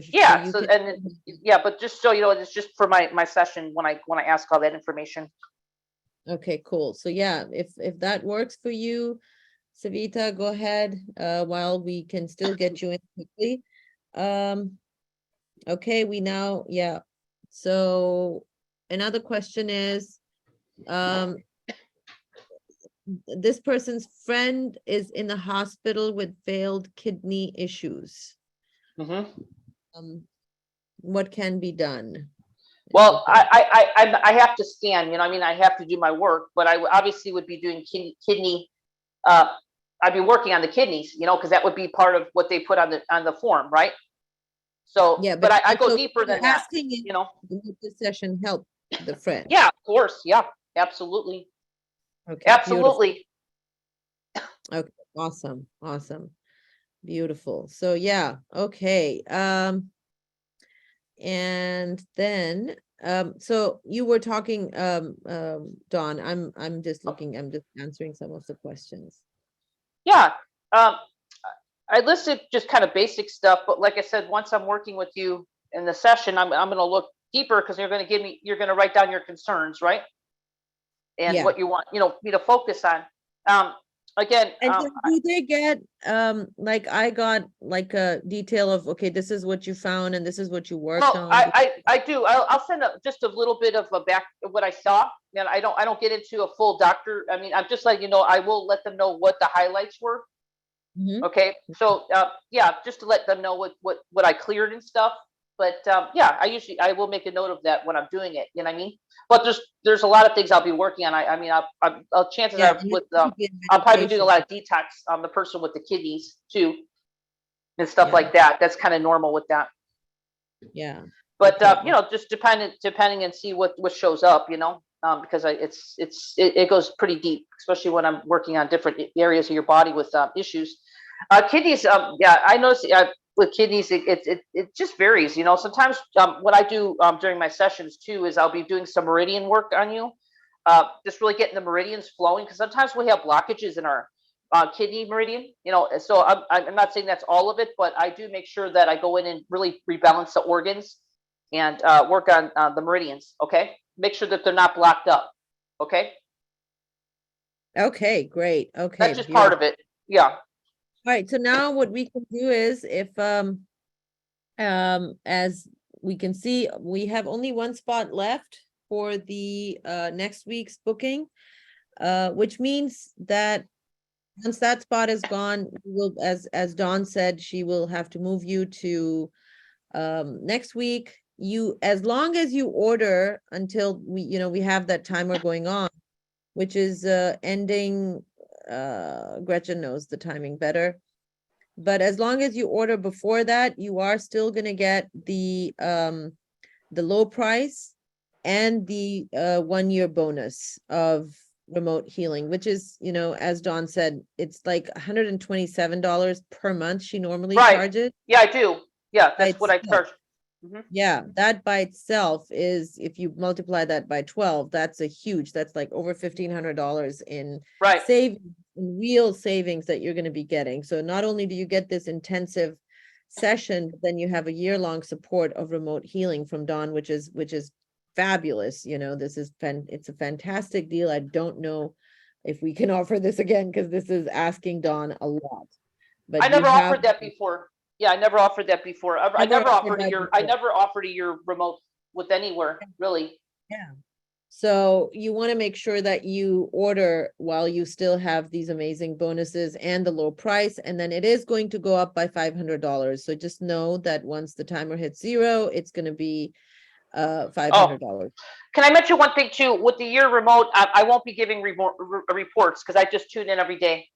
but just so you know, it's just for my session when I ask all that information. Okay, cool. So yeah, if that works for you, Savita, go ahead. While we can still get you in quickly. Okay, so another question is, this person's friend is in the hospital with failed kidney issues. What can be done? Well, I have to scan, I mean, I have to do my work, but I obviously would be doing kidney, I'd be working on the kidneys, because that would be part of what they put on the form, right? So, Yeah, but I go so deeper than you're that, asking if would this session help the friend? Yeah, of course. Yeah, absolutely. Okay, beautiful. Absolutely. Okay, awesome, awesome, beautiful. So yeah, okay. And then so you were talking, Dawn. I'm just answering some of the questions. Yeah. Um, I listed just kind of basic stuff, but like I said, once I'm working with you in the session, I'm going to look deeper because you're going to write down your concerns, right? And Yeah. what you want, me to focus on. Again, And then do they get like I got like a detail of, okay, this is what you found and this is what you worked well, on? I do. I'll send just a little bit of a back of what I saw. And I don't get into a full doctor. I mean, I'm just letting you know. I will let them know what the highlights were. Mhm. Okay, so yeah, just to let them know what I cleared and stuff. But yeah, I will make a note of that when I'm doing it. You know what I mean? But there's a lot of things I'll be working on. I mean, chances Yeah, are and with it's gonna be a I'll probably be doing a meditation. lot of detox on the person with the kidneys too and stuff Yeah, like that. That's kind of normal with that. yeah. But Okay. just depending and see what shows up. Because it goes pretty deep, especially when I'm working on different areas of your body with issues. Kidneys, yeah, I noticed with kidneys, it just varies. Sometimes what I do during my sessions too is I'll be doing some meridian work on you, just really getting the meridians flowing because sometimes we have blockages in our kidney meridian. So I'm not saying that's all of it, but I do make sure that I go in and really rebalance the organs and work on the meridians. Okay, make sure that they're not blocked up. Okay, Okay, great. Okay, that's just part of beautiful. it. Yeah. All right, so now what we can do is if as we can see, we have only one spot left for the next week's booking, which means that once that spot is gone, we will, as Dawn said, she will have to move you to next week. You, as long as you order until we have that timer going on, which is ending, Gretchen knows the timing better. But as long as you order before that, you are still gonna get the low price and the 1 year bonus of remote healing, which is, as Dawn said, it's like $127 per month she normally Right. charges. Yeah, I do. Yeah, By that's what I itself. charge. Mhm. Yeah, that by itself is, if you multiply that by 12, that's like over $1,500 in Right. real savings that you're going to be getting. So not only do you get this intensive session, but then you have a year-long support of remote healing from Dawn, which is fabulous. This is it's a fantastic deal. I don't know if we can offer this again because this is asking Dawn a lot. But I you never have offered that before. Yeah, I never offered that before. I never never offered offered that I before. never offered a year remote with anywhere really. Yeah. So you want to make sure that you order while you still have these amazing bonuses and the low price, and then it is going to go up by $500. So just know that once the timer hits 0, it's going to be Oh, $500. can I mention one thing too? With the year remote, I won't be giving reports because I just tune in every day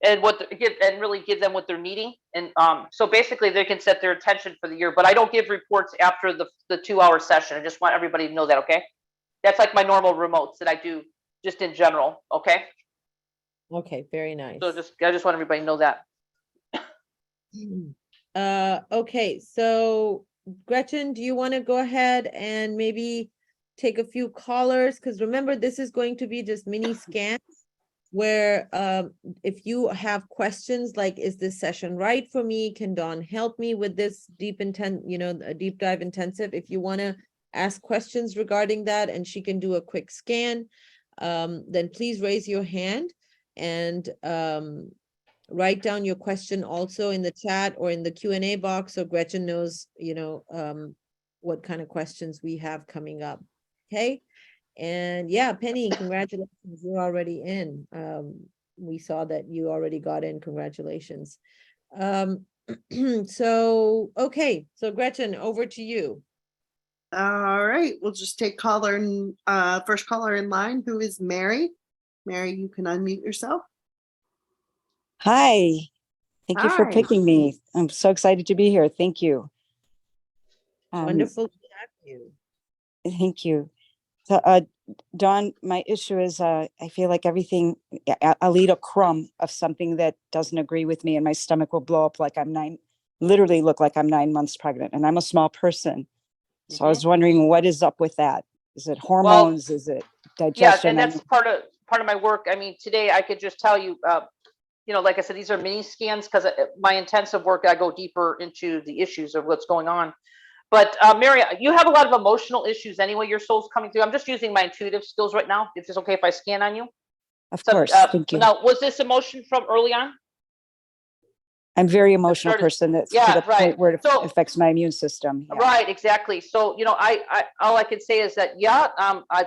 and really give them what they're needing. And so basically they can set their attention for the year, but I don't give reports after the 2 hour session. I just want everybody to know that. Okay. That's like my normal remotes that I do just in general. Okay. Okay, very So nice. I just want everybody to know that. Okay, so Gretchen, do you want to go ahead and maybe take a few callers? Because remember, this is going to be just mini scans where if you have questions like, is this session right for me? Can Dawn help me with this a deep dive intensive? If you want to ask questions regarding that and she can do a quick scan, then please raise your hand and write down your question also in the chat or in the Q&A box so Gretchen knows, what kind of questions we have coming up. Okay. And yeah, Penny, congratulations. You're already in. We saw that you already got in. Congratulations. Um, so, okay. So Gretchen, over to you. All right, we'll just take first caller in line, who is Mary. Mary, you can unmute yourself. Hi, thank you for Hi. picking me. I'm so excited to be here. Thank you. Wonderful to have you. Thank you. So, Dawn, my issue is I feel like everything, I'll eat a crumb of something that doesn't agree with me and my stomach will blow up like literally look like I'm 9 months pregnant, and I'm a small person. So I was wondering, what is up with that? Is it hormones? Is it Yeah, digestion? and that's part of my work. I mean, today I could just tell you, like I said, these are mini scans because my intensive work, I go deeper into the issues of what's going on. But Mary, you have a lot of emotional issues anyway. Your soul's coming through. I'm just using my intuitive skills right now. If it's okay if I scan on you. Of So, course, thank you. now, was this emotion from early on? I'm a very emotional person that's to the right. point where it So, affects my immune system. Yeah. right, exactly. So, I all I can say is that,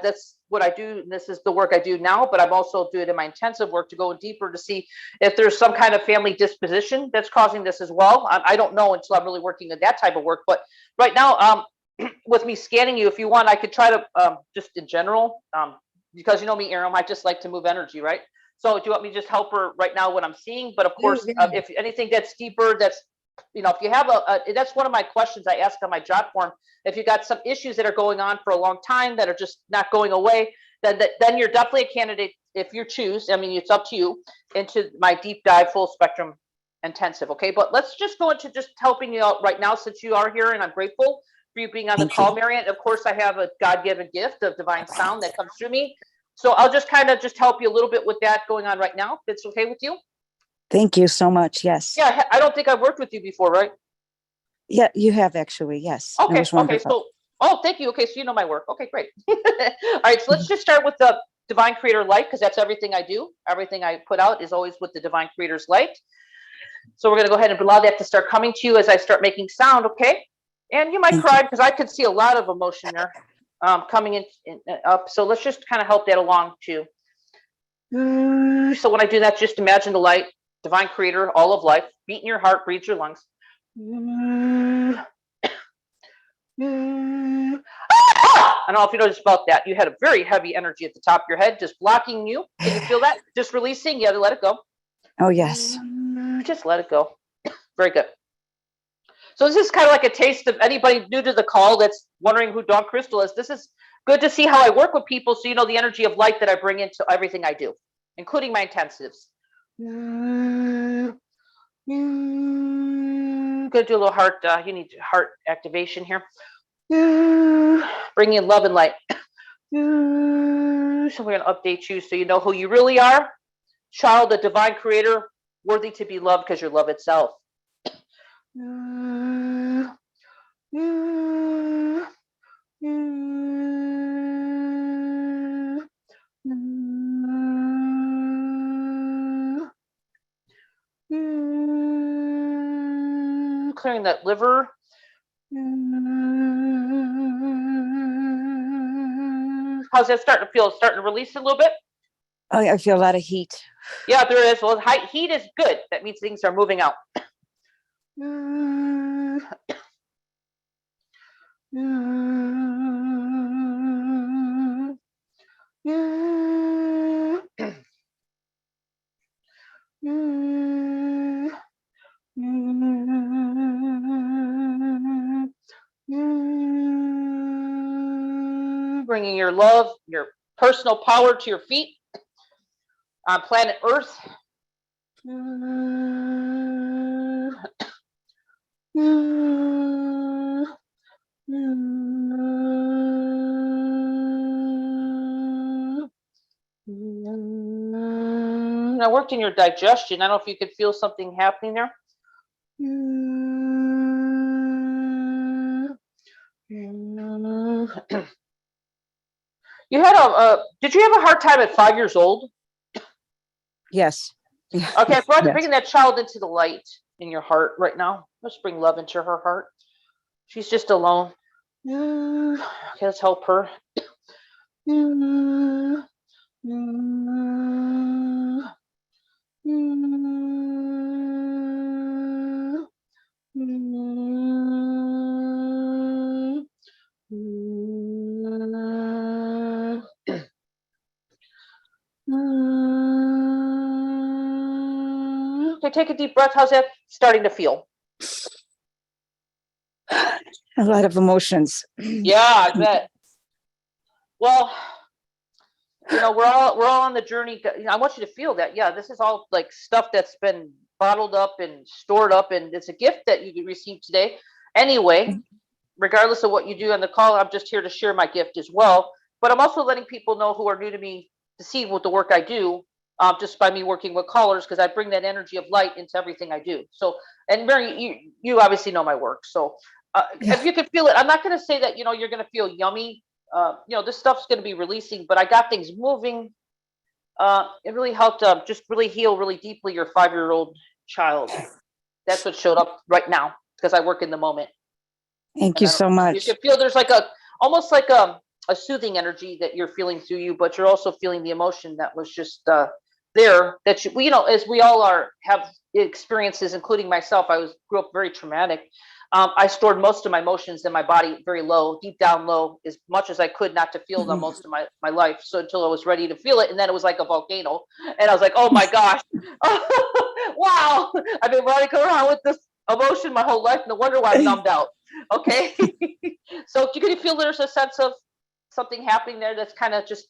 that's what I do. And this is the work I do now, but I'm also doing it in my intensive work to go deeper to see if there's some kind of family disposition that's causing this as well. I don't know until I'm really working in that type of work. But right now, with me scanning you, if you want, I could try to just in general, because you know me, Aaron, I just like to move energy, right? So do you want me to just help her right now what I'm seeing? But of course, if anything that's deeper, that's if you have that's one of my questions I ask on my job form. If you got some issues that are going on for a long time that are just not going away, then you're definitely a candidate if you choose. I mean, it's up to you, into my deep dive full spectrum intensive. Okay, but let's just go into just helping you out right now, since you are here, and I'm grateful for you being on the call, Marianne. Of course, I have a God-given gift of divine sound that comes through me. So I'll just kind of just help you a little bit with that going on right now, if it's okay with you. Thank you so much. Yes. Yeah, I don't think I've worked with you before, right? Yeah, you have actually. Yes. It Okay. was wonderful. So, thank you. Okay. So you know my work. Okay, great. All right. So let's just start with the divine creator light, because that's everything I do. Everything I put out is always with the divine creator's light. So we're going to go ahead and allow that to start coming to you as I start making sound. Okay. And you might cry because I could see a lot of emotion there coming in up. So let's just kind of help that along too. So when I do that, just imagine the light, divine creator, all of life, beat in your heart, breathe your lungs. I don't know if you noticed about that. You had a very heavy energy at the top of your head, just blocking you. Can you feel that? Just releasing? Yeah, let it go. Oh, yes. Just let it go. Very good. So this is kind of like a taste of anybody new to the call that's wondering who Dawn Crystal is. This is good to see how I work with people, so you know the energy of light that I bring into everything I do, including my intensives. Gonna do a little heart. You need heart activation here. Bring in love and light. So we're gonna update you so you know who you really are, child of divine creator, worthy to be loved because you're love itself. Clearing that liver. How's that starting to feel? Starting to release a little bit? Oh, I feel a lot of heat. Yeah, there is. Well, heat is good. That means things are moving out. Bringing your love, your personal power to your feet on planet Earth. I worked in your digestion. I don't know if you could feel something happening there. You had did you have a hard time at 5 years old? Yes. Yeah. Okay, Yes. bringing that child into the light in your heart right now. Let's bring love into her heart. She's just alone. Okay, let's help her. Okay, take a deep breath. How's that starting to feel? A lot of emotions. Yeah, I bet. Well, we're all on the journey. I want you to feel that. Yeah, this is all like stuff that's been bottled up and stored up, and it's a gift that you received today. Anyway, regardless of what you do on the call, I'm just here to share my gift as well. But I'm also letting people know who are new to me to see what the work I do, just by me working with callers, because I bring that energy of light into everything I do. So, and Mary, you obviously know my work. So, if you can feel it, I'm not going to say that you're going to feel yummy. This stuff's going to be releasing, but I got things moving. It really helped just really heal really deeply your 5-year-old child. That's what showed up right now because I work in the moment. Thank And you so you much. can feel there's like almost like a soothing energy that you're feeling through you, but you're also feeling the emotion that was just there. That as we all have experiences, including myself. Grew up very traumatic. I stored most of my emotions in my body very low, deep down low, as much as I could, not to feel them most of my life. So until I was ready to feel it, and then it was like a volcano, and I was like, oh my gosh, wow, I've been running around with this emotion my whole life. No wonder why I'm numbed out. Okay. So you can feel there's a sense of something happening there that's kind of just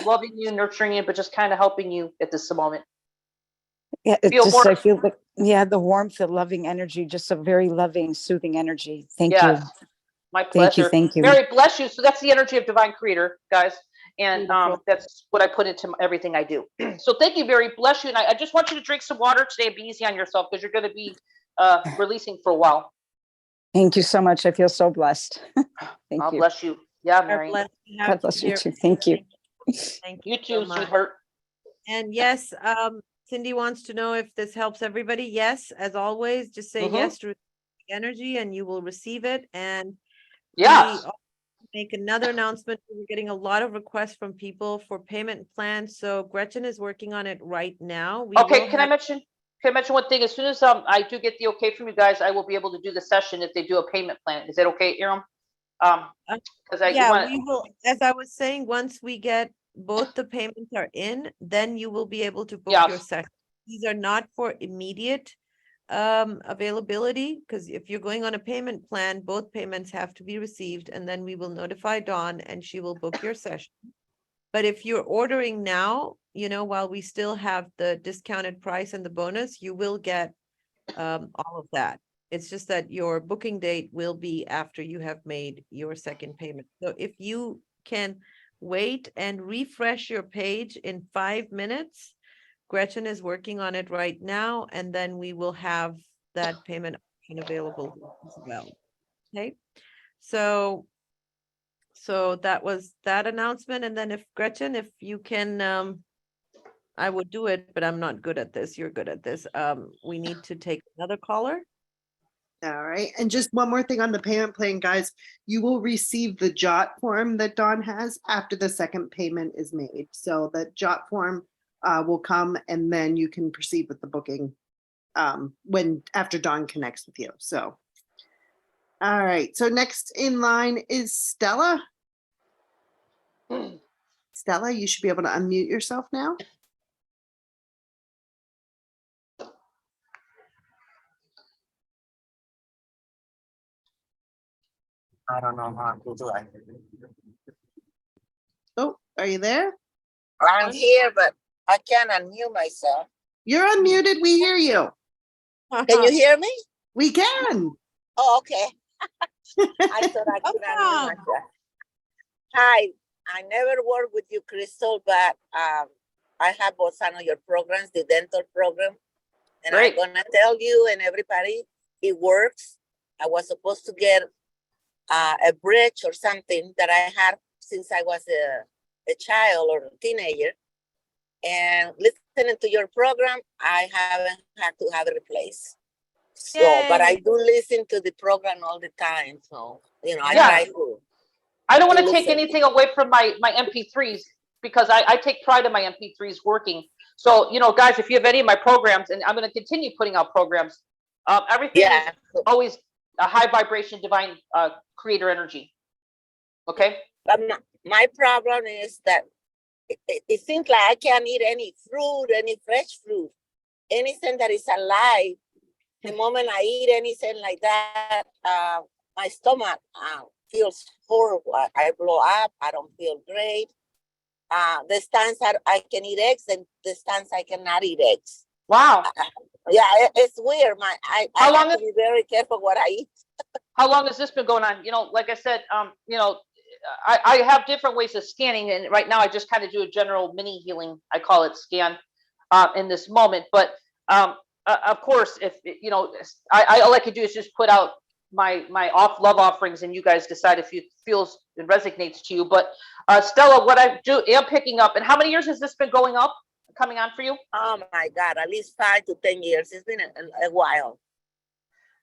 loving you, nurturing you, but just kind of helping you at this moment. Yeah, Feel more. I feel like, the warmth, the loving energy, just a very loving, soothing energy. Thank Yes, you. my pleasure. Thank you. Mary, bless you. So that's the energy of divine creator, guys. And Beautiful. that's what I put into everything I do. So thank you, Mary. Bless you. And I just want you to drink some water today and be easy on yourself because you're going to be releasing for a while. Thank you so much. I feel so blessed. Thank God you. bless you. Yeah, Are Mary. blessed to have God bless you here. too. Thank you. Thank You you so too, much. sweetheart. And yes, Cindy wants to know if this helps everybody. Yes, as always, just say yes to energy and you will receive it. And Yes. we also make another announcement. We're getting a lot of requests from people for payment plans. So Gretchen is working on it right now. Okay, can I mention one thing? As soon as I do get the okay from you guys, I will be able to do the session if they do a payment plan. Is that okay, Aram? Because we will, as I was saying, once we get both the payments are in, then you will be able to book your session. These are not for immediate availability, because if you're going on a payment plan, both payments have to be received, and then we will notify Dawn and she will book your session. But if you're ordering now, while we still have the discounted price and the bonus, you will get all of that. It's just that your booking date will be after you have made your second payment. So if you can wait and refresh your page in 5 minutes, Gretchen is working on it right now, and then we will have that payment option available as well. Okay, so that was that announcement. And then if Gretchen, if you can, I would do it, but I'm not good at this. You're good at this. We need to take another caller. All right. And just one more thing on the payment plan, guys. You will receive the JOT form that Dawn has after the second payment is made. So the JOT form will come, and then you can proceed with the booking after Dawn connects with you. So, all right. So next in line is Stella. Stella, you should be able to unmute yourself now. I don't know how to do it. Oh, are you there? I'm here, but I can't unmute myself. You're unmuted. We hear you. Can you hear me? We can. Oh, okay. I thought I could unmute myself. Hi, I never worked with you, Crystal, but I have both some of your programs, the dental program. And Great. I'm gonna tell you and everybody, it works. I was supposed to get a bridge or something that I had since I was a child or a teenager. And listening to your program, I haven't had to have it replaced. So, but I do listen to the program all the time. So, I try to. I don't want to You take listen. anything away from my MP3s because I take pride in my MP3s working. So, you know, guys, if you have any of my programs, and I'm going to continue putting out programs, everything is Yeah. always a high vibration, divine creator energy. Okay. But my problem is that it seems like I can't eat any fruit, any fresh fruit, anything that is alive. The moment I eat anything like that, my stomach feels horrible. I blow up. I don't feel great. There's times that I can eat eggs, and there's times I cannot eat eggs. Wow. Yeah, it's weird. I How long have to be very careful what I eat. How long has this been going on? You know, like I said, you know, I have different ways of scanning, and right now I just kind of do a general mini healing. I call it scan in this moment. But of course, if you know, all I could do is just put out my love offerings, and you guys decide if it feels it resonates to you. But Stella, what I do am picking up, and how many years has this been coming on for you? Oh my God, at least 5 to 10 years. It's been a while.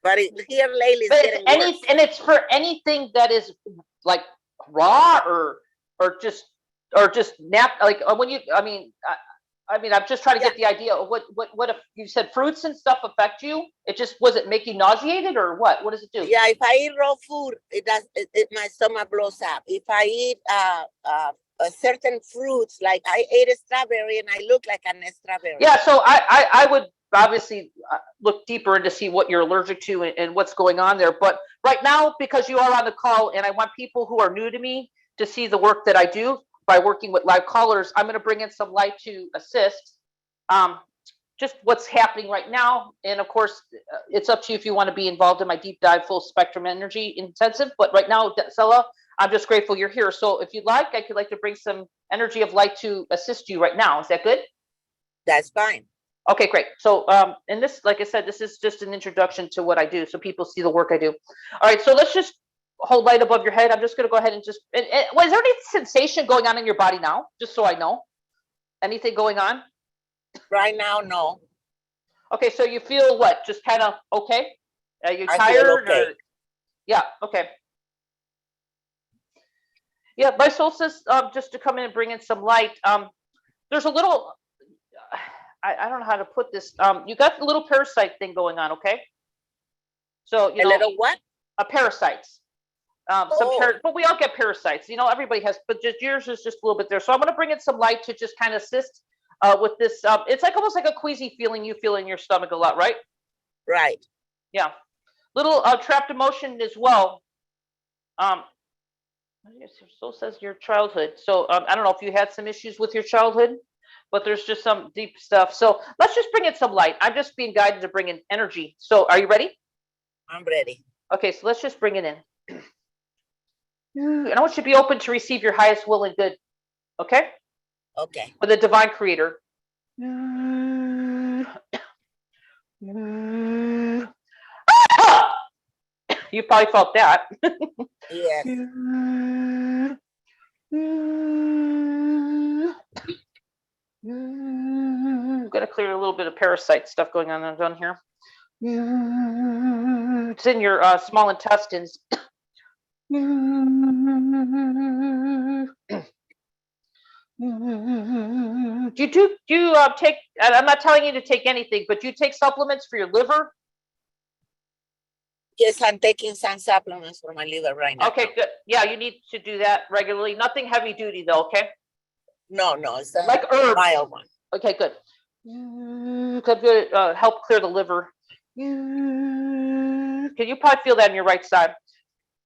But here lately it's But getting it's worse. and it's for anything that is like raw or just nap like when you I mean I'm just trying to get the idea of what if you said fruits and stuff affect you? It just was it make you nauseated or what? What does it do? Yeah, if I eat raw food, it does. My stomach blows up. If I eat certain fruits, like I ate a strawberry and I look like an strawberry. Yeah, so I would obviously look deeper into see what you're allergic to and what's going on there. But right now, because you are on the call, and I want people who are new to me to see the work that I do by working with live callers, I'm going to bring in some light to assist. Just what's happening right now, and of course, it's up to you if you want to be involved in my deep dive, full spectrum energy intensive. But right now, Stella, I'm just grateful you're here. So if you'd like, I could like to bring some energy of light to assist you right now. Is that good? That's fine. Okay, great. So, and this, like I said, this is just an introduction to what I do, so people see the work I do. All right, so let's just hold light above your head. I'm just going to go ahead and just. Was there any sensation going on in your body now? Just so I know, anything going on? Right now, no. Okay, so you feel what? Just kind of okay? Are you I tired? feel okay. Or, yeah. Okay. Yeah, my soul says just to come in and bring in some light. There's a little. I don't know how to put this. You got the little parasite thing going on, okay? So you A know, little what? a parasites. But we all get parasites. You know, everybody has, but just yours is just a little bit there. So I'm going to bring in some light to just kind of assist with this. It's like almost like a queasy feeling you feel in your stomach a lot, right? Right. Yeah. Little trapped emotion as well. So says your childhood. So I don't know if you had some issues with your childhood, but there's just some deep stuff. So let's just bring in some light. I'm just being guided to bring in energy. So are you ready? I'm ready. Okay, so let's just bring it in. And I want you to be open to receive your highest will and good. Okay? Okay. With the divine creator. You probably felt that. Yes. I'm going to clear a little bit of parasite stuff going on down here. It's in your small intestines. Do you take, and I'm not telling you to take anything, but do you take supplements for your liver? Yes, I'm taking some supplements for my liver right now. Okay, good. Yeah, you need to do that regularly. Nothing heavy duty though, okay? No, it's a like herbs. mild one. Okay, good. Could help clear the liver. Can you probably feel that in your right side?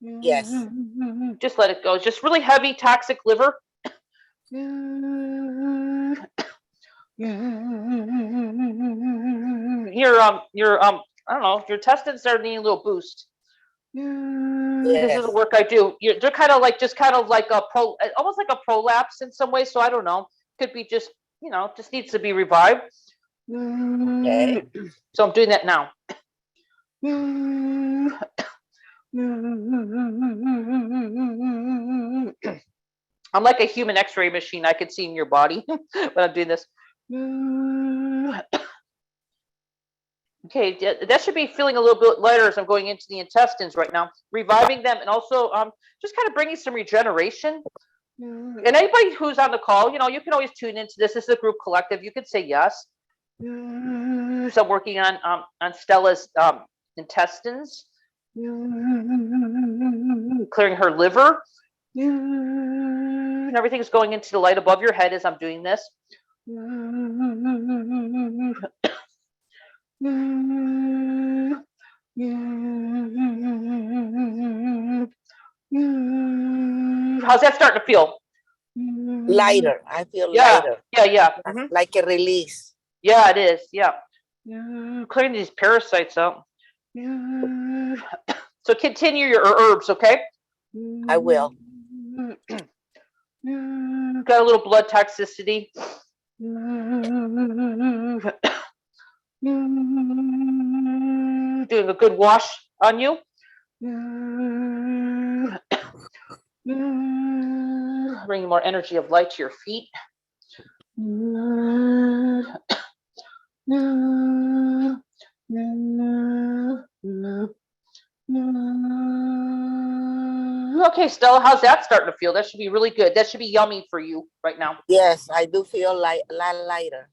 Yes. Just let it go. It's just really heavy, toxic liver. Your I don't know, your intestines are needing a little boost. This is the work I do. They're kind of like almost like a prolapse in some way. So I don't know. Could be just just needs to be revived. Okay. So I'm doing that now. I'm like a human X-ray machine. I could see in your body when I'm doing this. Okay, that should be feeling a little bit lighter as I'm going into the intestines right now, reviving them, and also just kind of bringing some regeneration. And anybody who's on the call, you can always tune into this. This is a group collective. You could say yes. So I'm working on Stella's intestines, clearing her liver. And everything's going into the light above your head as I'm doing this. How's that starting to feel? Lighter. I feel Yeah, lighter. yeah. Mhm. Like a release. Yeah, it is. Yeah. Clearing these parasites out. So continue your herbs, okay? I will. Got a little blood toxicity. Doing a good wash on you. Bringing more energy of light to your feet. Okay, Stella, how's that starting to feel? That should be really good. That should be yummy for you right now. Yes, I do feel like a lot lighter.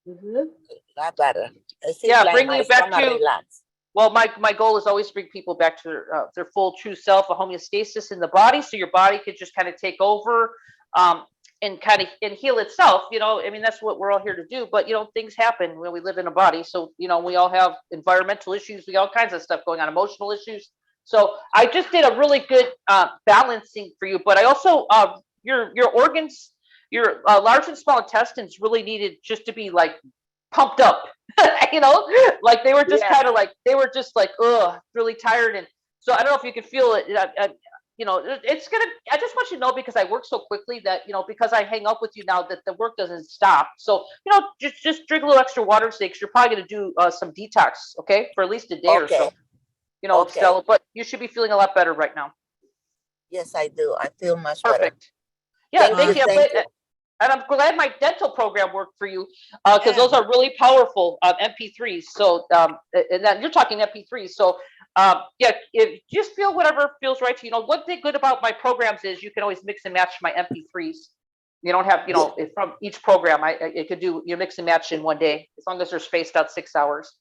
A lot better. It seems Yeah, like bringing my it back stomach to relaxed. well, my goal is always to bring people back to their full true self, a homeostasis in the body, so your body could just kind of take over and kind of and heal itself. I mean, that's what we're all here to do. But things happen when we live in a body. So we all have environmental issues, we got all kinds of stuff going on, emotional issues. So I just did a really good balancing for you. But I also your organs, your large and small intestines really needed just to be like pumped up. Like they were just Yes. kind of like ugh, really tired. And so I don't know if you can feel it. It's gonna. I just want you to know, because I work so quickly that because I hang up with you now, that the work doesn't stop. So just drink a little extra water today, because you're probably gonna do some detox, okay, for at least a day or so. Okay. Okay. Stella, but you should be feeling a lot better right now. Yes, I do. I feel much better. Perfect. Yeah, Thank you. Thank you. And I'm glad my dental program worked for you, because those are really powerful MP3s. So, and then you're talking MP3s. So, yeah, just feel whatever feels right to you. One thing good about my programs is you can always mix and match my MP3s. You don't have, from each program, it could do, you mix and match in one day, as long as they're spaced out 6 hours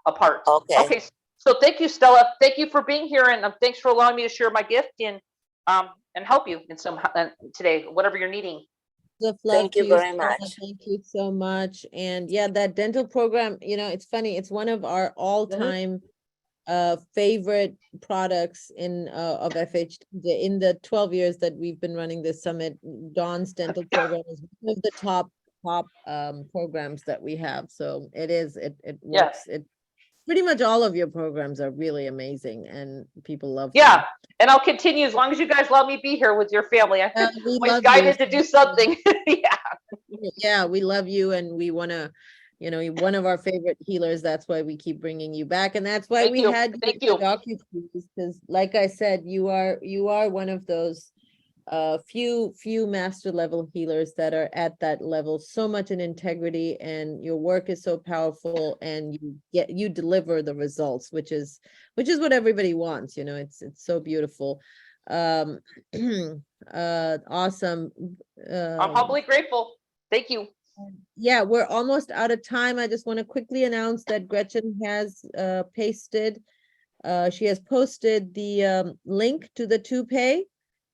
apart. Okay. Okay. So thank you, Stella. Thank you for being here, and thanks for allowing me to share my gift and help you in some today, whatever you're needing. Thank you very Stella. much. Thank you so much. And yeah, that dental program, it's funny. It's one of our all-time favorite products of FHTJ. In the 12 years that we've been running this summit, Dawn's dental program is one of the top programs that we have. So it works. Yeah. Pretty much all of your programs are really amazing, and people love Yeah, them. and I'll continue as long as you guys let me be here with your family. I'm We always love guided you. to do something. Yeah, we love you, and we want to, you're one of our favorite healers. That's why we keep bringing you back, and that's why Thank we you. had Thank you you. docu-series, because like I said, you are one of those few master level healers that are at that level, so much in integrity, and your work is so powerful, and you deliver the results, which is what everybody wants. It's so beautiful. Awesome. I'm humbly grateful. Thank you. Yeah, we're almost out of time. I just want to quickly announce that Gretchen has posted the link to the to-pay.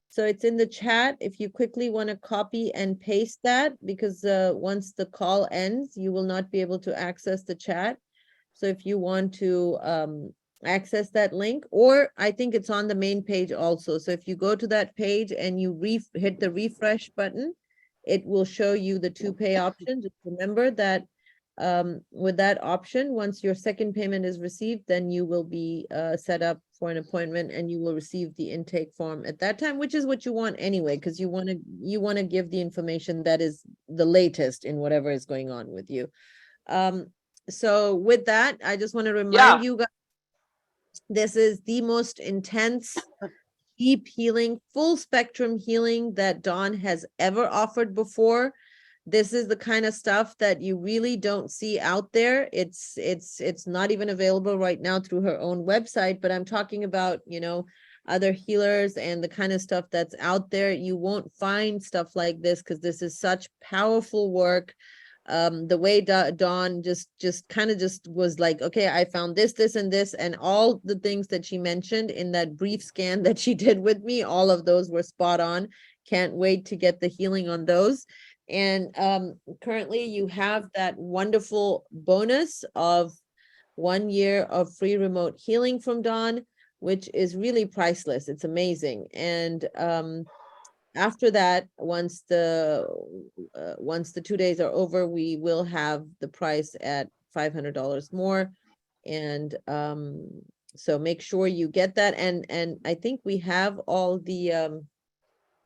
So it's in the chat. If you quickly want to copy and paste that, because once the call ends, you will not be able to access the chat. So if you want to access that link, or I think it's on the main page also. So if you go to that page and you hit the refresh button, it will show you the to-pay option. Just remember that with that option, once your second payment is received, then you will be set up for an appointment, and you will receive the intake form at that time, which is what you want anyway, because you want to give the information that is the latest in whatever is going on with you. So with that, I just want to remind you guys, this is the most intense, deep healing, full spectrum healing that Dawn has ever offered before. this is the kind of stuff that you really don't see out there. It's not even available right now through her own website, but I'm talking about, you know, other healers and the kind of stuff that's out there. You won't find stuff like this because this is such powerful work. The way Dawn just kind of just was like, okay, I found this and this, and all the things that she mentioned in that brief scan that she did with me, all of those were spot on. Can't wait to get the healing on those. And currently you have that wonderful bonus of 1 year of free remote healing from Dawn, which is really priceless. It's amazing. And after that, once the 2 days are over, we will have the price at $500 more. And so make sure you get that. And I think we have all the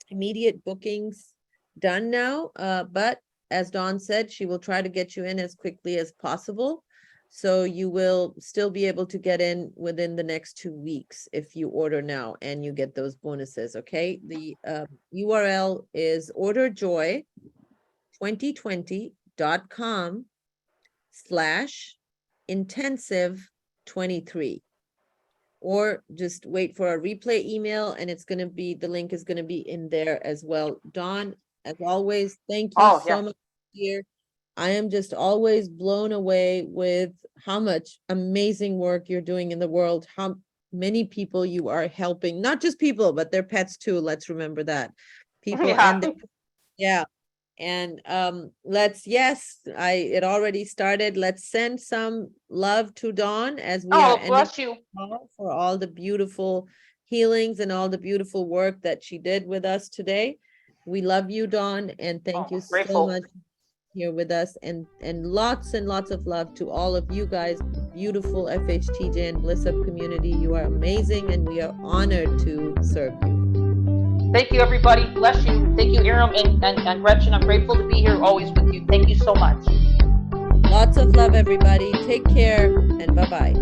immediate bookings done now. But as Dawn said, she will try to get you in as quickly as possible. So you will still be able to get in within the next 2 weeks if you order now and you get those bonuses, okay? The URL is orderjoy2020.com/intensive23. Or just wait for a replay email and it's gonna be, the link is gonna be in there as well. Dawn, as always, thank you Oh, so yeah. much here. I am just always blown away with how much amazing work you're doing in the world, how many people you are helping, not just people, but their pets too. Let's remember that. People Yeah. and yeah. And it already started. Let's send some love to Dawn as we are Oh, ending bless you. for all the beautiful healings and all the beautiful work that she did with us today. We love you, Dawn, and thank Oh, you so grateful. much here with us, and lots of love to all of you guys, beautiful FHTJ and Bliss Up community. You are amazing and we are honored to serve you. Thank you, everybody. Bless you. Thank you, Aram and Gretchen. I'm grateful to be here always with you. Thank you so much. Lots of love, everybody. Take care and bye-bye.